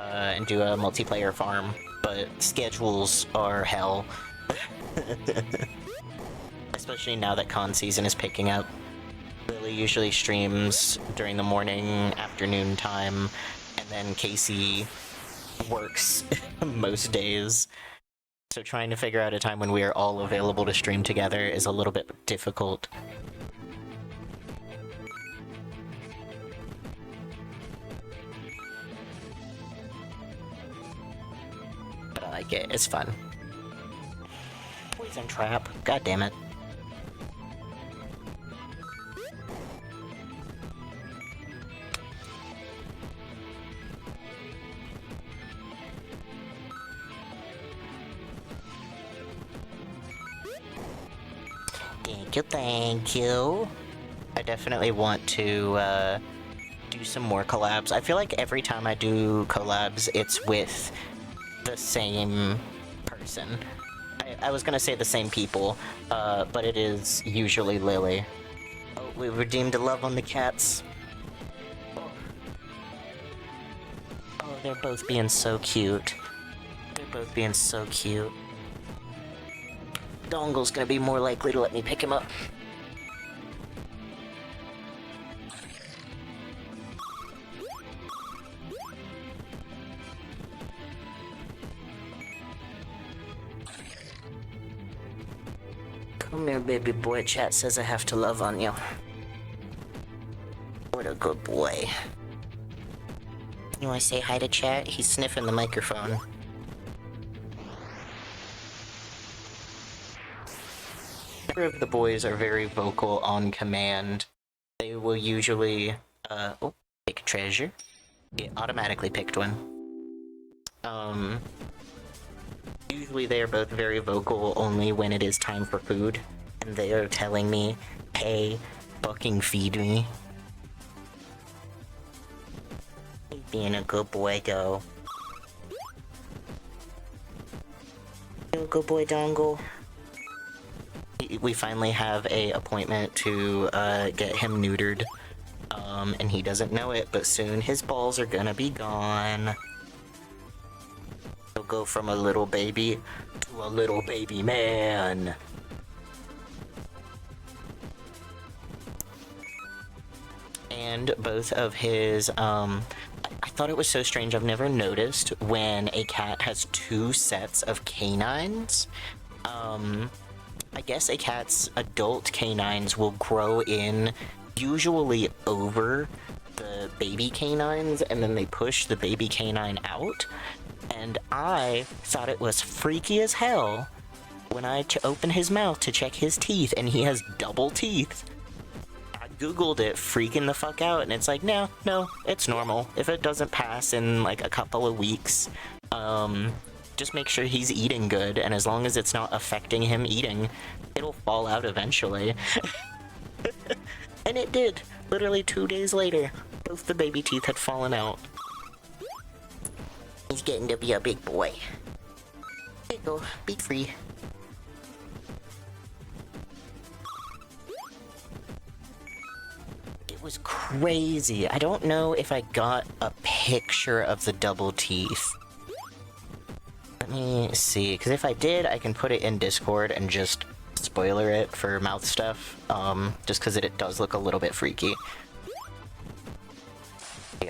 and do a multiplayer farm, but schedules are hell. Especially now that con season is picking up. Lily usually streams during the morning, afternoon time, and then Casey works most days. So trying to figure out a time when we are all available to stream together is a little bit difficult. But I like it, it's fun. Poison trap, god damn it. Thank you. I definitely want to do some more collabs. I feel like every time I do collabs, it's with the same person. I was gonna say the same people, but it is usually Lily. Oh, we redeemed a love on the cats. Oh, they're both being so cute. They're both being so cute. Dongle's gonna be more likely to let me pick him up. Come here, baby boy. Chat says I have to love on you. What a good boy. You wanna say hi to chat? He's sniffing the microphone. Of the boys are very vocal on command. They will usually, oh, pick a treasure. It automatically picked one. Usually they are both very vocal only when it is time for food, and they are telling me, hey, fucking feed me. He's being a good boy, though. You a good boy, Dongle? We finally have a appointment to get him neutered, and he doesn't know it, but soon his balls are gonna be gone. He'll go from a little baby to a little baby man. And both of his, I thought it was so strange, I've never noticed when a cat has 2 sets of canines. I guess a cat's adult canines will grow in usually over the baby canines, and then they push the baby canine out. And I thought it was freaky as hell when I opened his mouth to check his teeth, and he has double teeth. I googled it, freaking the fuck out, and it's like, no, it's normal. If it doesn't pass in like a couple of weeks, just make sure he's eating good, and as long as it's not affecting him eating, it'll fall out eventually. And it did. Literally 2 days later, both the baby teeth had fallen out. He's getting to be a big boy. There you go, be free. It was crazy. I don't know if I got a picture of the double teeth. Let me see, because if I did, I can put it in Discord and just spoiler it for mouth stuff, just because it does look a little bit freaky.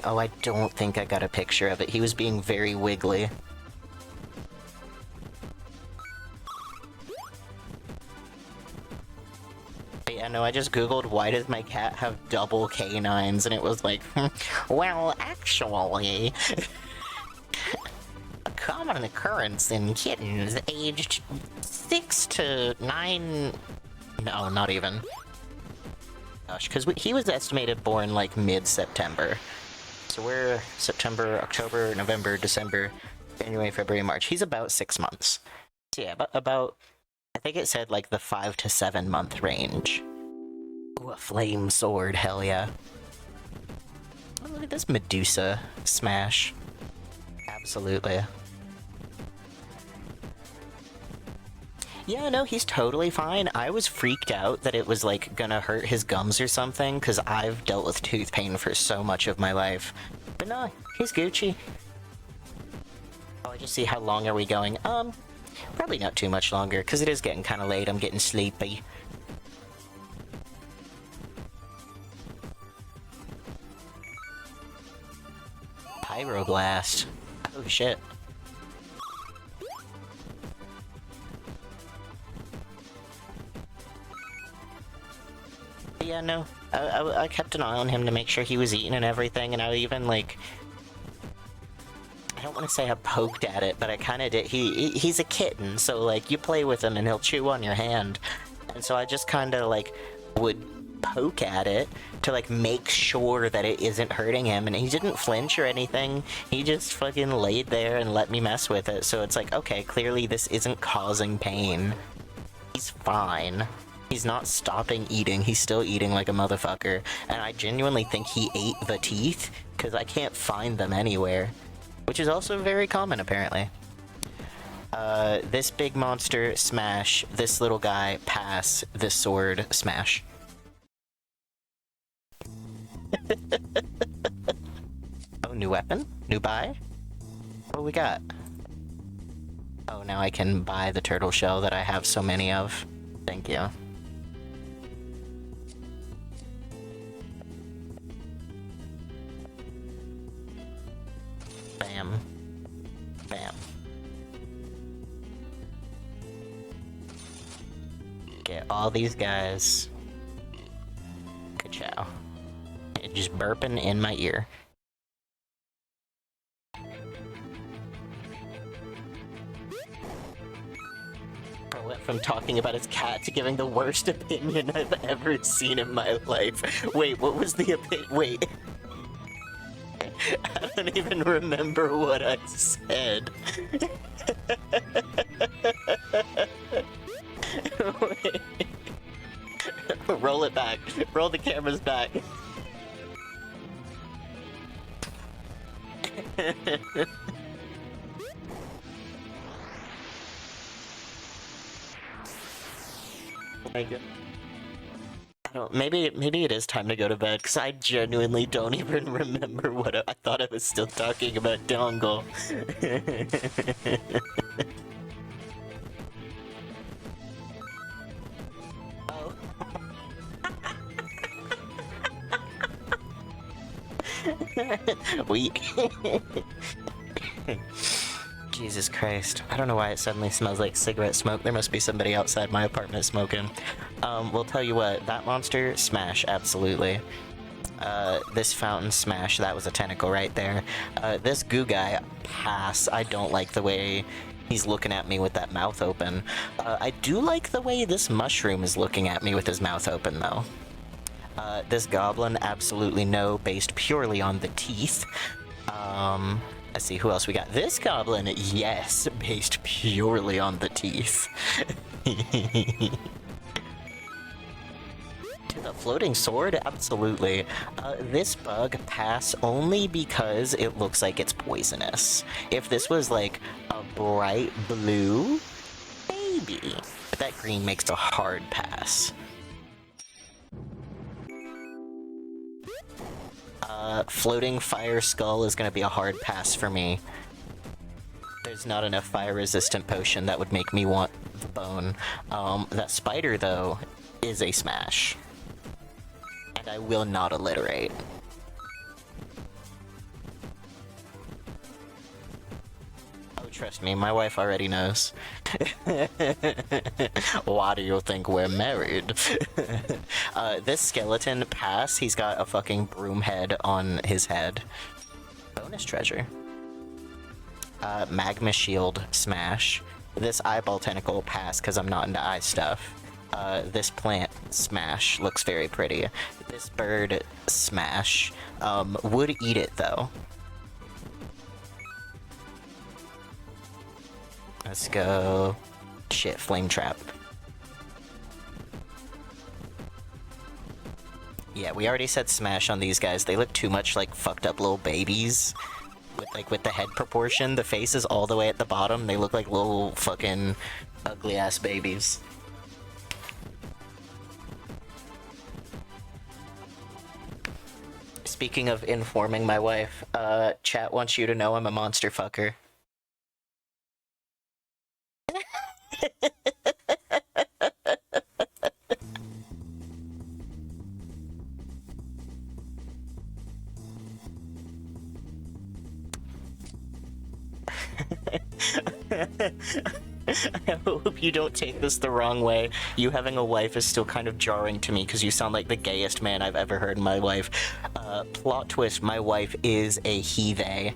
Oh, I don't think I got a picture of it. He was being very wiggly. But yeah, no, I just googled, why does my cat have double canines? And it was like, well, actually, a common occurrence in kittens aged 6 to 9... No, not even. Gosh, because he was estimated born like mid-September. So we're September, October, November, December, January, February, March. He's about 6 months. So yeah, about I think it said like the 5 to 7 month range. Ooh, a flame sword, hell yeah. Oh, look at this Medusa smash. Absolutely. Yeah, no, he's totally fine. I was freaked out that it was, like, gonna hurt his gums or something, because I've dealt with tooth pain for so much of my life. But no, he's Gucci. Oh, I just see how long are we going? Probably not too much longer, because it is getting kind of late. I'm getting sleepy. Pyroblast. Oh, shit. Yeah, no, I kept an eye on him to make sure he was eating and everything, and I even, like... I don't want to say I poked at it, but I kind of did. He's a kitten, so, like, you play with him and he'll chew on your hand. And so I just kind of, like, would poke at it to, like, make sure that it isn't hurting him, and he didn't flinch or anything. He just fucking laid there and let me mess with it, so it's like, okay, clearly this isn't causing pain. He's fine. He's not stopping eating, he's still eating like a motherfucker, and I genuinely think he ate the teeth, because I can't find them anywhere. Which is also very common, apparently. This big monster, smash. This little guy, pass. This sword, smash. Oh, new weapon? New buy? What we got? Oh, now I can buy the turtle shell that I have so many of. Thank you. Bam. Bam. Get all these guys. Ka-chow. It just burping in my ear. I went from talking about his cat to giving the worst opinion I've ever seen in my life. Wait, what was the opinion? Wait. I don't even remember what I said. Roll it back. Roll the cameras back. Oh my god. Maybe it is time to go to bed, because I genuinely don't even remember what I thought I was still talking about Dongle. Oh. We... Jesus Christ. I don't know why it suddenly smells like cigarette smoke. There must be somebody outside my apartment smoking. We'll tell you what, that monster, smash, absolutely. This fountain, smash, that was a tentacle right there. This goo guy, pass. I don't like the way he's looking at me with that mouth open. I do like the way this mushroom is looking at me with his mouth open, though. This goblin, absolutely no, based purely on the teeth. Let's see, who else we got? This goblin, yes, based purely on the teeth. To the Floating sword? Absolutely. This bug pass only because it looks like it's poisonous. If this was like a bright blue, maybe. But that green makes a hard pass. Floating fire skull is gonna be a hard pass for me. There's not enough fire resistant potion that would make me want the bone. That spider though is a smash. And I will not alliterate. Oh, trust me, my wife already knows. Why do you think we're married? This skeleton pass, he's got a fucking broom head on his head. Bonus treasure. Magma shield smash. This eyeball tentacle pass because I'm not into eye stuff. This plant smash looks very pretty. This bird smash. Would eat it though. Let's go. Shit, flame trap. Yeah, we already said smash on these guys. They look too much like fucked up little babies. With the head proportion, the face is all the way at the bottom. They look like little fucking ugly ass babies. Speaking of informing my wife, chat wants you to know I'm a monster fucker. I hope you don't take this the wrong way. You having a wife is still kind of jarring to me because you sound like the gayest man I've ever heard in my life. Plot twist, my wife is a he-they.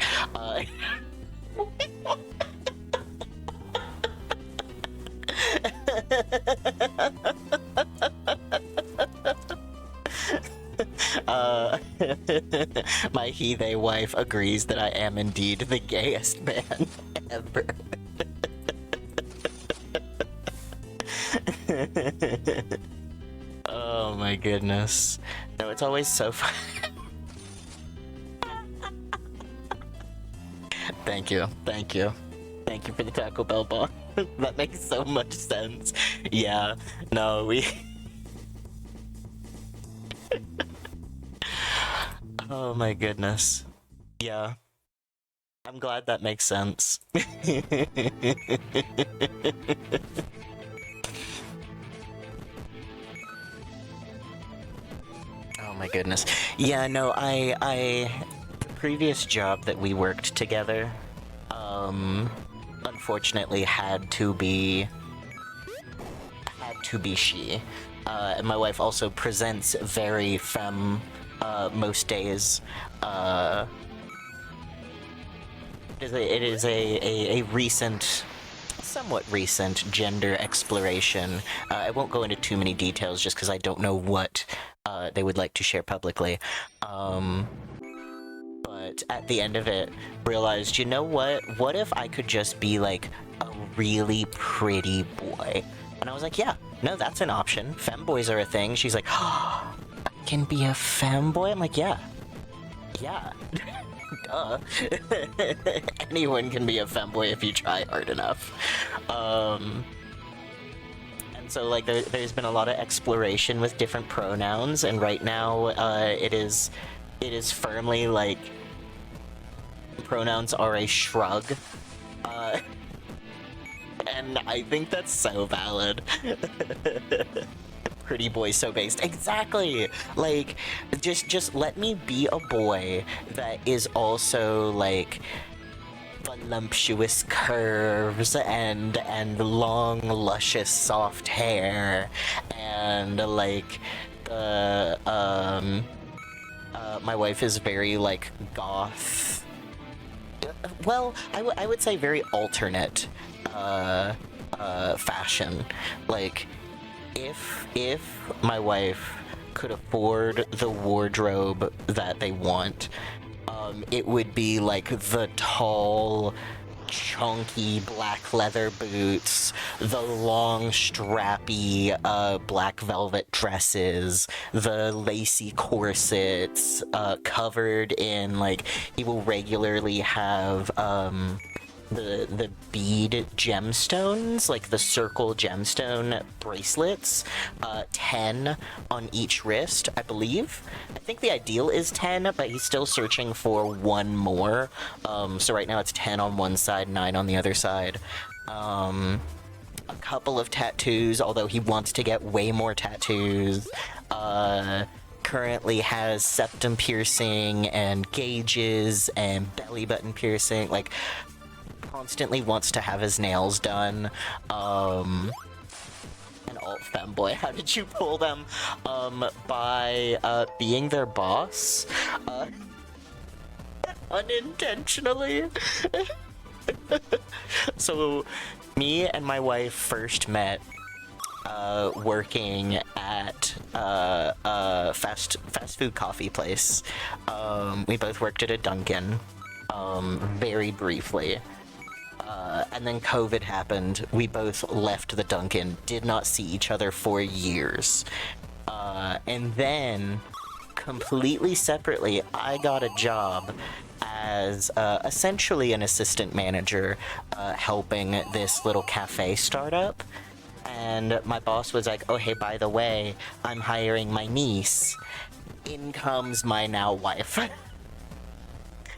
My he-they wife agrees that I am indeed the gayest man ever. Oh my goodness. No, it's always so fun. Thank you, thank you. Thank you for the Taco Bell bar. That makes so much sense. Yeah, no, we... Oh my goodness. Yeah. I'm glad that makes sense. Oh my goodness. Yeah, no, the previous job that we worked together, unfortunately had to be she. And my wife also presents very femme, most days. It is a recent, somewhat recent gender exploration. I won't go into too many details just because I don't know what they would like to share publicly. But at the end of it, realized, you know what? What if I could just be like a really pretty boy? And I was like, yeah, no, that's an option. Femboys are a thing. She's like, oh, I can be a femboy? I'm like, yeah. Yeah. Duh. Anyone can be a femboy if you try hard enough. And so, like, there's been a lot of exploration with different pronouns, and right now, it is firmly, like, pronouns are a shrug. And I think that's so valid. Pretty boy so based. Exactly! Like, just let me be a boy that is also, like, voluptuous curves and long, luscious, soft hair, and, like, my wife is very, like, goth. Well, I would say very alternate, fashion. Like, if my wife could afford the wardrobe that they want, it would be like the tall, chunky black leather boots, the long strappy black velvet dresses, the lacy corsets, covered in, like, he will regularly have the bead gemstones, like the circle gemstone bracelets, 10 on each wrist, I believe. I think the ideal is 10, but he's still searching for one more. So right now it's 10 on one side, 9 on the other side. A couple of tattoos, although he wants to get way more tattoos. Currently has septum piercing and gauges and belly button piercing, like, constantly wants to have his nails done. An alt femboy. How did you pull them? By being their boss, unintentionally. So me and my wife first met working at a fast food coffee place. We both worked at a Dunkin', very briefly. And then COVID happened. We both left the Dunkin', did not see each other for years. And then, completely separately, I got a job as essentially an assistant manager, helping this little cafe startup. And my boss was like, oh, hey, by the way, I'm hiring my niece. In comes my now wife.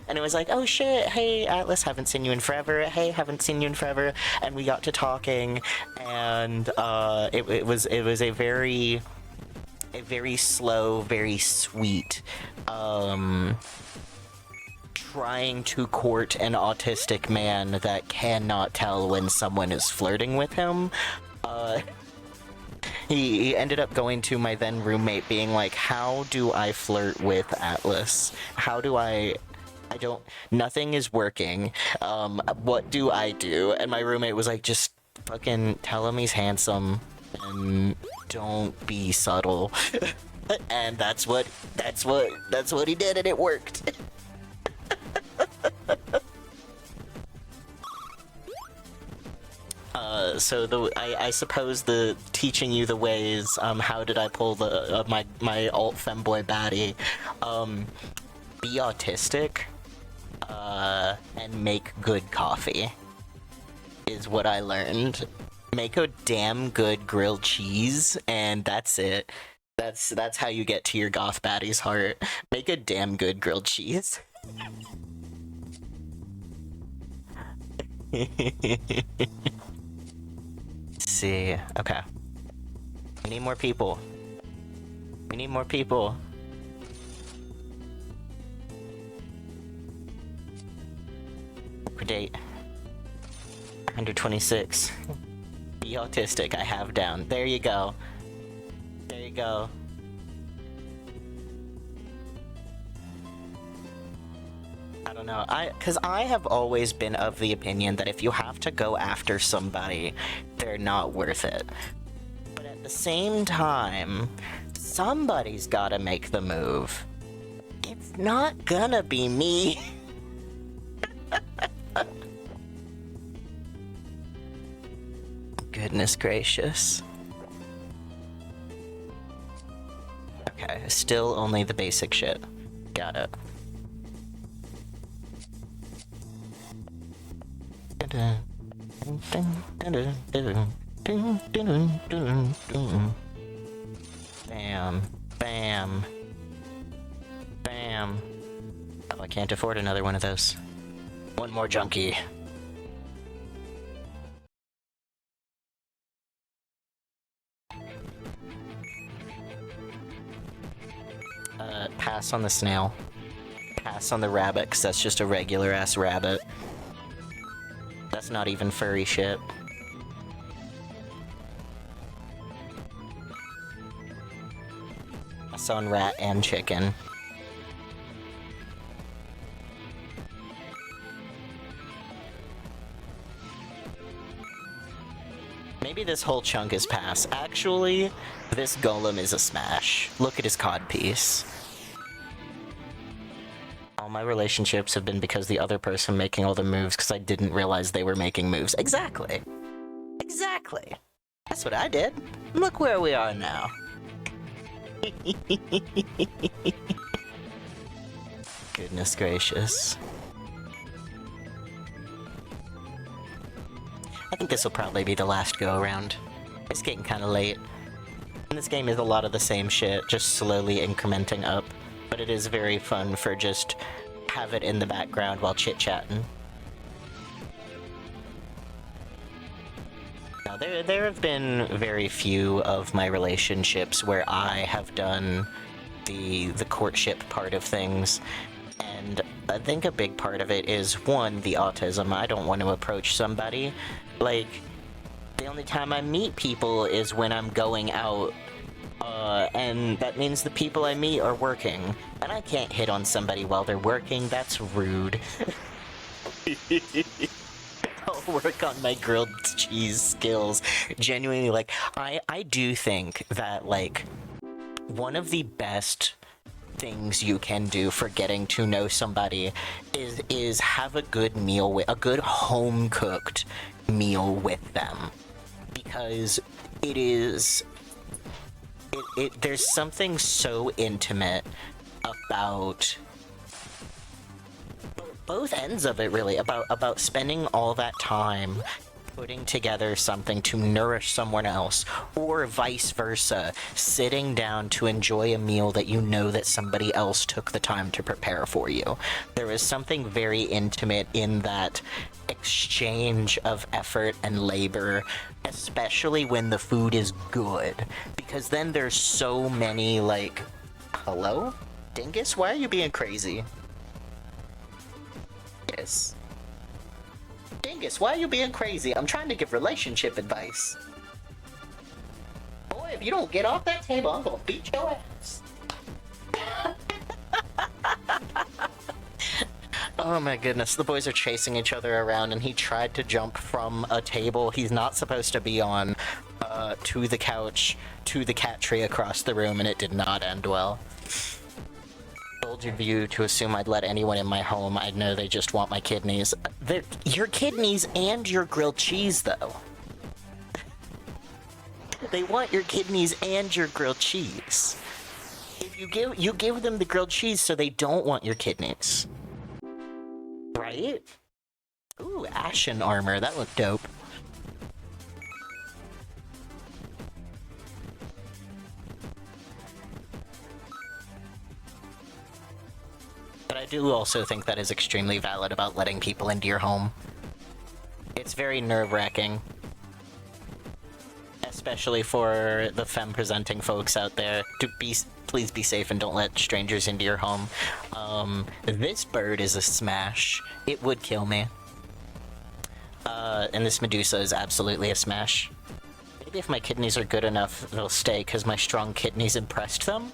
And it was like, oh shit, hey Atlas, haven't seen you in forever, hey, haven't seen you in forever, and we got to talking, and it was a very slow, very sweet, trying to court an autistic man that cannot tell when someone is flirting with him. He ended up going to my then roommate being like, how do I flirt with Atlas? How do I don't, nothing is working. What do I do? And my roommate was like, just fucking tell him he's handsome and don't be subtle. And that's what he did, and it worked. So I suppose the teaching you the ways, how did I pull the my alt femboy baddie? Be autistic, and make good coffee is what I learned. Make a damn good grilled cheese, and that's it. That's how you get to your goth baddie's heart. Make a damn good grilled cheese. Let's see. Okay. We need more people. We need more people. Date 126. Be autistic, I have down. There you go. There you go. I don't know. Because I have always been of the opinion that if you have to go after somebody, they're not worth it. But at the same time, somebody's gotta make the move. It's not gonna be me. Goodness gracious. Okay, still only the basic shit. Got it. Bam. Bam. Bam. Oh, I can't afford another one of those. One more junkie. Pass on the snail. Pass on the rabbit, because that's just a regular ass rabbit. That's not even furry shit. Pass on rat and chicken. Maybe this whole chunk is pass. Actually, this golem is a smash. Look at his codpiece. All my relationships have been because the other person making all the moves because I didn't realize they were making moves. Exactly. Exactly. That's what I did. Look where we are now. Goodness gracious. I think this will probably be the last go around. It's getting kind of late. And this game is a lot of the same shit, just slowly incrementing up. But it is very fun for just have it in the background while chit-chatting. Now, there have been very few of my relationships where I have done the courtship part of things. And I think a big part of it is, one, the autism. I don't want to approach somebody. Like, the only time I meet people is when I'm going out. And that means the people I meet are working. And I can't hit on somebody while they're working. That's rude. I'll work on my grilled cheese skills. Genuinely, like, I do think that, like, one of the best things you can do for getting to know somebody is have a good meal with a good home cooked meal with them, because there's something so intimate about both ends of it, really, about spending all that time putting together something to nourish someone else, or vice versa, sitting down to enjoy a meal that you know that somebody else took the time to prepare for you. There is something very intimate in that exchange of effort and labor, especially when the food is good, because then there's so many, like, hello? Dingus, why are you being crazy? Yes. Dingus, why are you being crazy? I'm trying to give relationship advice. Boy, if you don't get off that table, I'm gonna beat your ass. Oh my goodness, the boys are chasing each other around, and he tried to jump from a table he's not supposed to be on, to the couch, to the cat tree across the room, and it did not end well. Bold of you to assume I'd let anyone in my home. I'd know they just want my kidneys. Your kidneys and your grilled cheese, though. They want your kidneys and your grilled cheese. If you give them the grilled cheese, so they don't want your kidneys. Right? Ooh, ashen armor. That looked dope. But I do also think that is extremely valid about letting people into your home. It's very nerve-wracking. Especially for the femme-presenting folks out there. Please be safe and don't let strangers into your home. This bird is a smash. It would kill me. And this Medusa is absolutely a smash. Maybe if my kidneys are good enough, they'll stay, because my strong kidneys impressed them.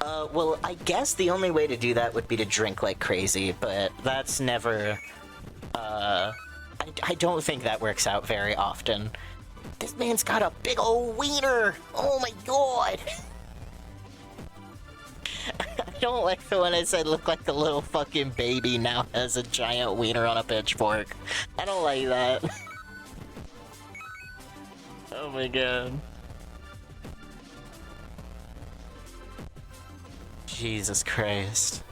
Well, I guess the only way to do that would be to drink like crazy, but that's never... I don't think that works out very often. This man's got a big old wiener! Oh my god! I don't like the one I said looked like a little fucking baby now has a giant wiener on a pitchfork. I don't like that. Oh my god. Jesus Christ.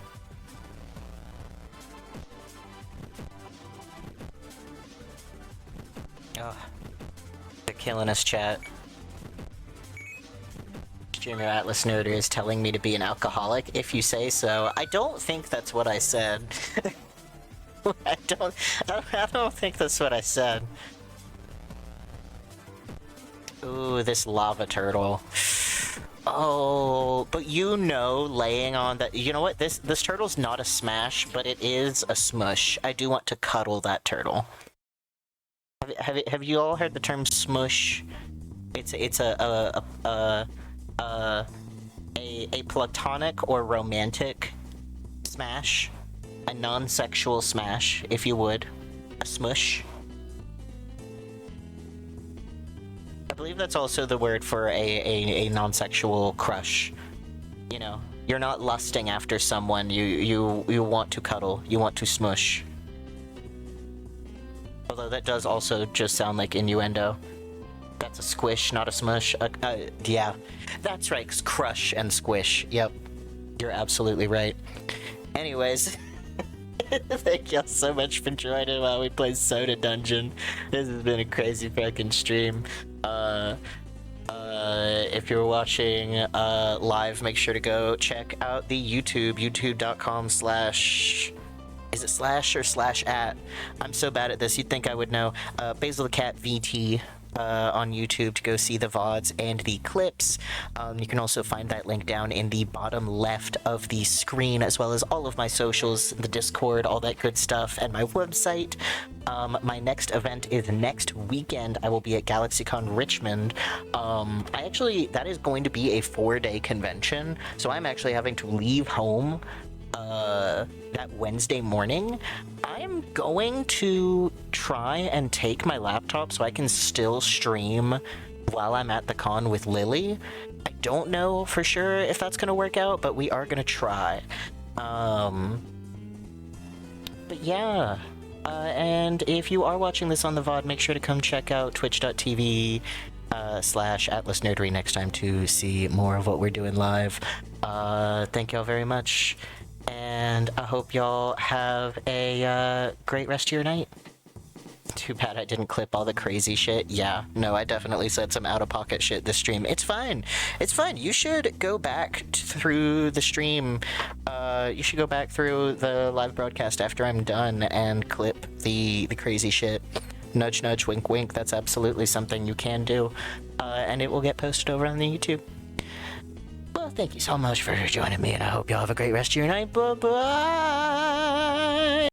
Oh. They're killing us, chat. Streamer Atlasnerdery is telling me to be an alcoholic, if you say so. I don't think that's what I said. I don't think that's what I said. Ooh, this lava turtle. Oh, but you know, laying on that... You know what? This turtle's not a smash, but it is a smush. I do want to cuddle that turtle. Have you all heard the term smush? It's a platonic or romantic smash. A non-sexual smash, if you would. A smush. I believe that's also the word for a non-sexual crush. You know, You're not lusting after someone. You want to cuddle. You want to smush. Although that does also just sound like innuendo. That's a squish, not a smush. Yeah, that's right. Crush and squish. Yep, you're absolutely right. Anyways, thank y'all so much for joining while we play Soda Dungeon. This has been a crazy fucking stream. If you're watching live, make sure to go check out the youtube.com/ is it slash or /at? I'm so bad at this, you'd think I would know. Basil the Cat VT on YouTube to go see the VODs and the clips. You can also find that link down in the bottom left of the screen, as well as all of my socials, the Discord, all that good stuff, and my website. My next event is next weekend. I will be at GalaxyCon Richmond. That is going to be a 4-day convention, so I'm actually having to leave home that Wednesday morning. I'm going to try and take my laptop so I can still stream while I'm at the con with Lily. I don't know for sure if that's going to work out, but we are going to try. But yeah. And if you are watching this on the VOD, make sure to come check out twitch.tv /Atlasnerdery next time to see more of what we're doing live. Thank y'all very much. And I hope y'all have a great rest of your night. Too bad I didn't clip all the crazy shit. Yeah, no, I definitely said some out-of-pocket shit this stream. It's fine. It's fine. You should go back through the stream. You should go back through the live broadcast after I'm done and clip the crazy shit. Nudge, nudge, wink, wink. That's absolutely something you can do. And it will get posted over on the YouTube. Well, thank you so much for joining me, and I hope y'all have a great rest of your night. Bye-bye!